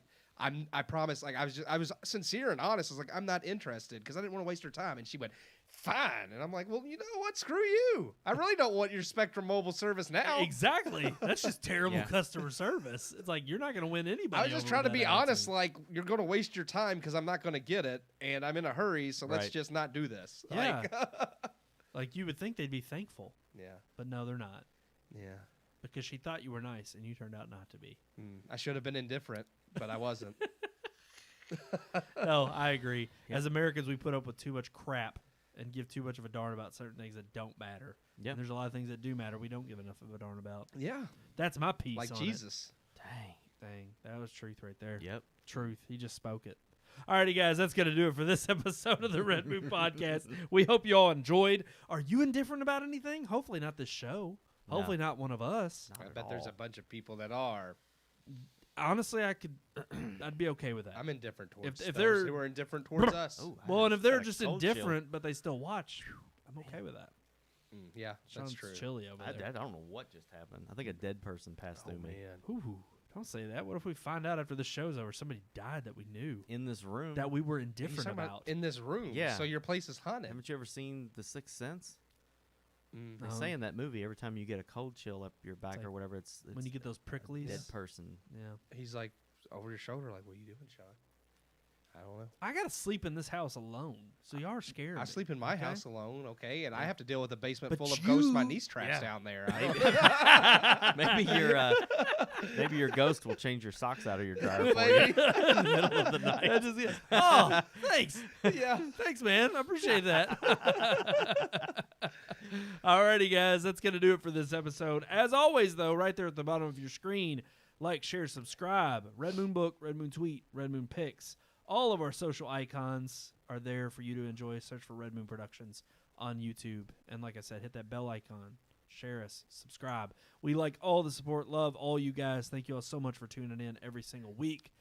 promise. Like I was sincere and honest. I was like, I'm not interested because I didn't want to waste her time. And she went, fine. And I'm like, well, you know what? Screw you. I really don't want your Spectrum mobile service now. Exactly. That's just terrible Yeah. customer service. It's like you're not going to win anybody. I was just over trying to with be that honest. attitude. Like, you're going to waste your time because I'm not going to get it, and I'm in a hurry. So let's Right. just not do this. Yeah. Like, Like you would think they'd be thankful, yeah. but no, they're not Yeah. because she thought you were nice and you turned out not to be. I should have been indifferent, but I wasn't. No, I agree. Yeah. As Americans, we put up with too much crap and give too much of a darn about certain things that don't matter. Yeah. And there's a lot of things that do matter we don't give enough of a darn about. Yeah. That's my piece Like on Jesus. Dang. Dang, that was truth right there. Yep. Truth. He just spoke it. Alrighty, guys, that's going to do it for this episode of the Red Moon Podcast. We hope you all enjoyed. Are you indifferent about anything? Hopefully not this show. No. Hopefully not one of us. Not I at bet there's all. a bunch of people that are. Honestly, I could. I'd be okay with that. I'm indifferent towards If those they're- who are indifferent towards us. Oh, I well, and if they're got a just cold chill. indifferent, but they still watch, I'm okay with that. Yeah, that's Sean's true. chilly over I there. don't know what just happened. I think a dead person passed Oh, through me man. Ooh, don't say that. What if we find out after the show's over somebody died that we knew in this room. that we were He's indifferent talking about? in this room. Yeah. So your place is haunted. Haven't you ever seen The Sixth Sense? They No. say in that movie every time you get a cold chill up your back like or whatever, it's when you get those a pricklies. dead person. Yeah. He's like over your shoulder, like, what are you doing, Sean? I don't know. I gotta sleep in this house alone, so y'all are scared. I sleep in my okay? house alone, okay, and I have to deal with a basement But full of ghosts my you- niece traps Yeah. down there. I don't- maybe your ghost will change your socks out of your dryer for you in the middle of the night. That just- oh, thanks. yeah. Thanks, man. I appreciate that. Alrighty, guys. That's going to do it for this episode. As always, though, right there at the bottom of your screen, like, share, subscribe. Red Moon Book, Red Moon Tweet, Red Moon Pics. All of our social icons are there for you to enjoy. Search for Red Moon Productions on YouTube. And like I said, hit that bell icon. Share us. Subscribe. We like all the support. Love all you guys. Thank you all so much for tuning in every single week.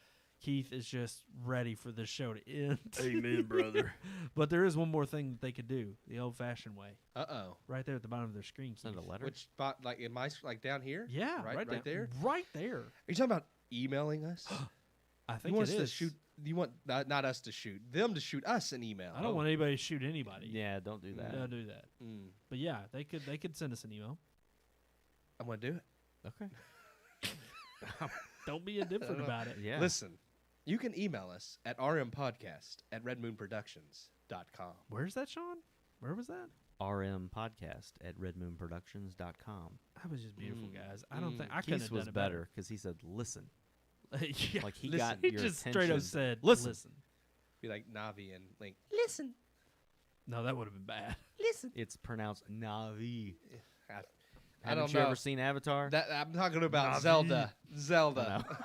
Keith is just ready for this show to end. Amen, brother. But there is one more thing that they could do the old-fashioned way. Uh-oh. Right there at the bottom of their screen. Send a Keith. letter. Which spot, like, in my, like, down here? Yeah, Right down- there? Right there. Are you talking about emailing us? I think You want it us to is. shoot? You want not us to shoot them to shoot us an email? I don't want anybody to shoot anybody. Yeah, don't do that. Don't do that. Mm, But yeah, they could send us an email. I'm gonna do it. Okay. Don't be indifferent about it. Yeah. Listen, you can email us at rmpodcast@redmoonproductions.com. Where's that, Sean? Where was that? rmpodcast@redmoonproductions.com. That was just beautiful, Mm, guys. I don't think I couldn't Keith have was done it better because he said, "Listen." yeah. Like he Listen. got He your just attention. straight up said, Listen. listen. Be like Navi and Link. No, that would have been bad. It's pronounced Navi. I Haven't don't you know. ever seen Avatar? That I'm talking about Navi. Zelda. I Zelda. know.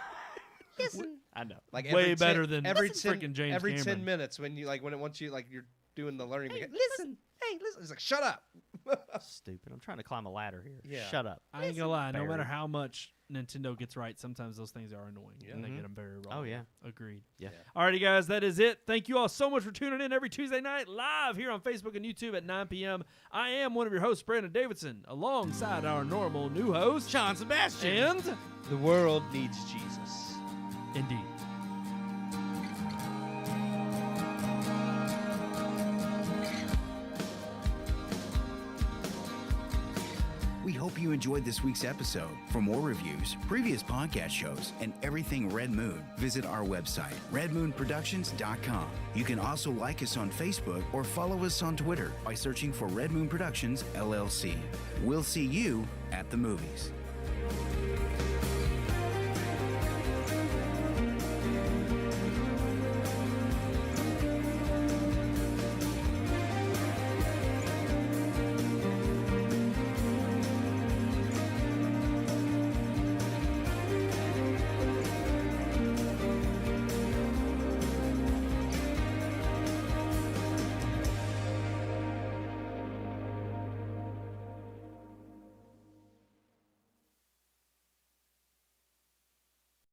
I know. Like Way every better 10 than every frickin' James every Cameron. 10 minutes when you like when it wants you like you're doing the learning. Hey, listen. Hey, listen. It's like shut up. Stupid. I'm trying to climb a ladder here. Yeah. Shut up. I ain't gonna lie. No Barry. matter how much Nintendo gets right, sometimes those things are annoying. Yeah. And they Mhm. get them very wrong. Oh, yeah. Agreed. Yeah. Alrighty, guys, that is it. Thank you all so much for tuning in every Tuesday night live here on Facebook and YouTube at 9 p.m. I am one of your hosts, Brandon Davidson, alongside our normal new host, Sean Sebastian. and The world needs Jesus. indeed. We hope you enjoyed this week's episode. For more reviews, previous podcast shows, and everything Red Moon, visit our website, redmoonproductions.com. You can also like us on Facebook or follow us on Twitter by searching for Red Moon Productions, LLC. We'll see you at the movies.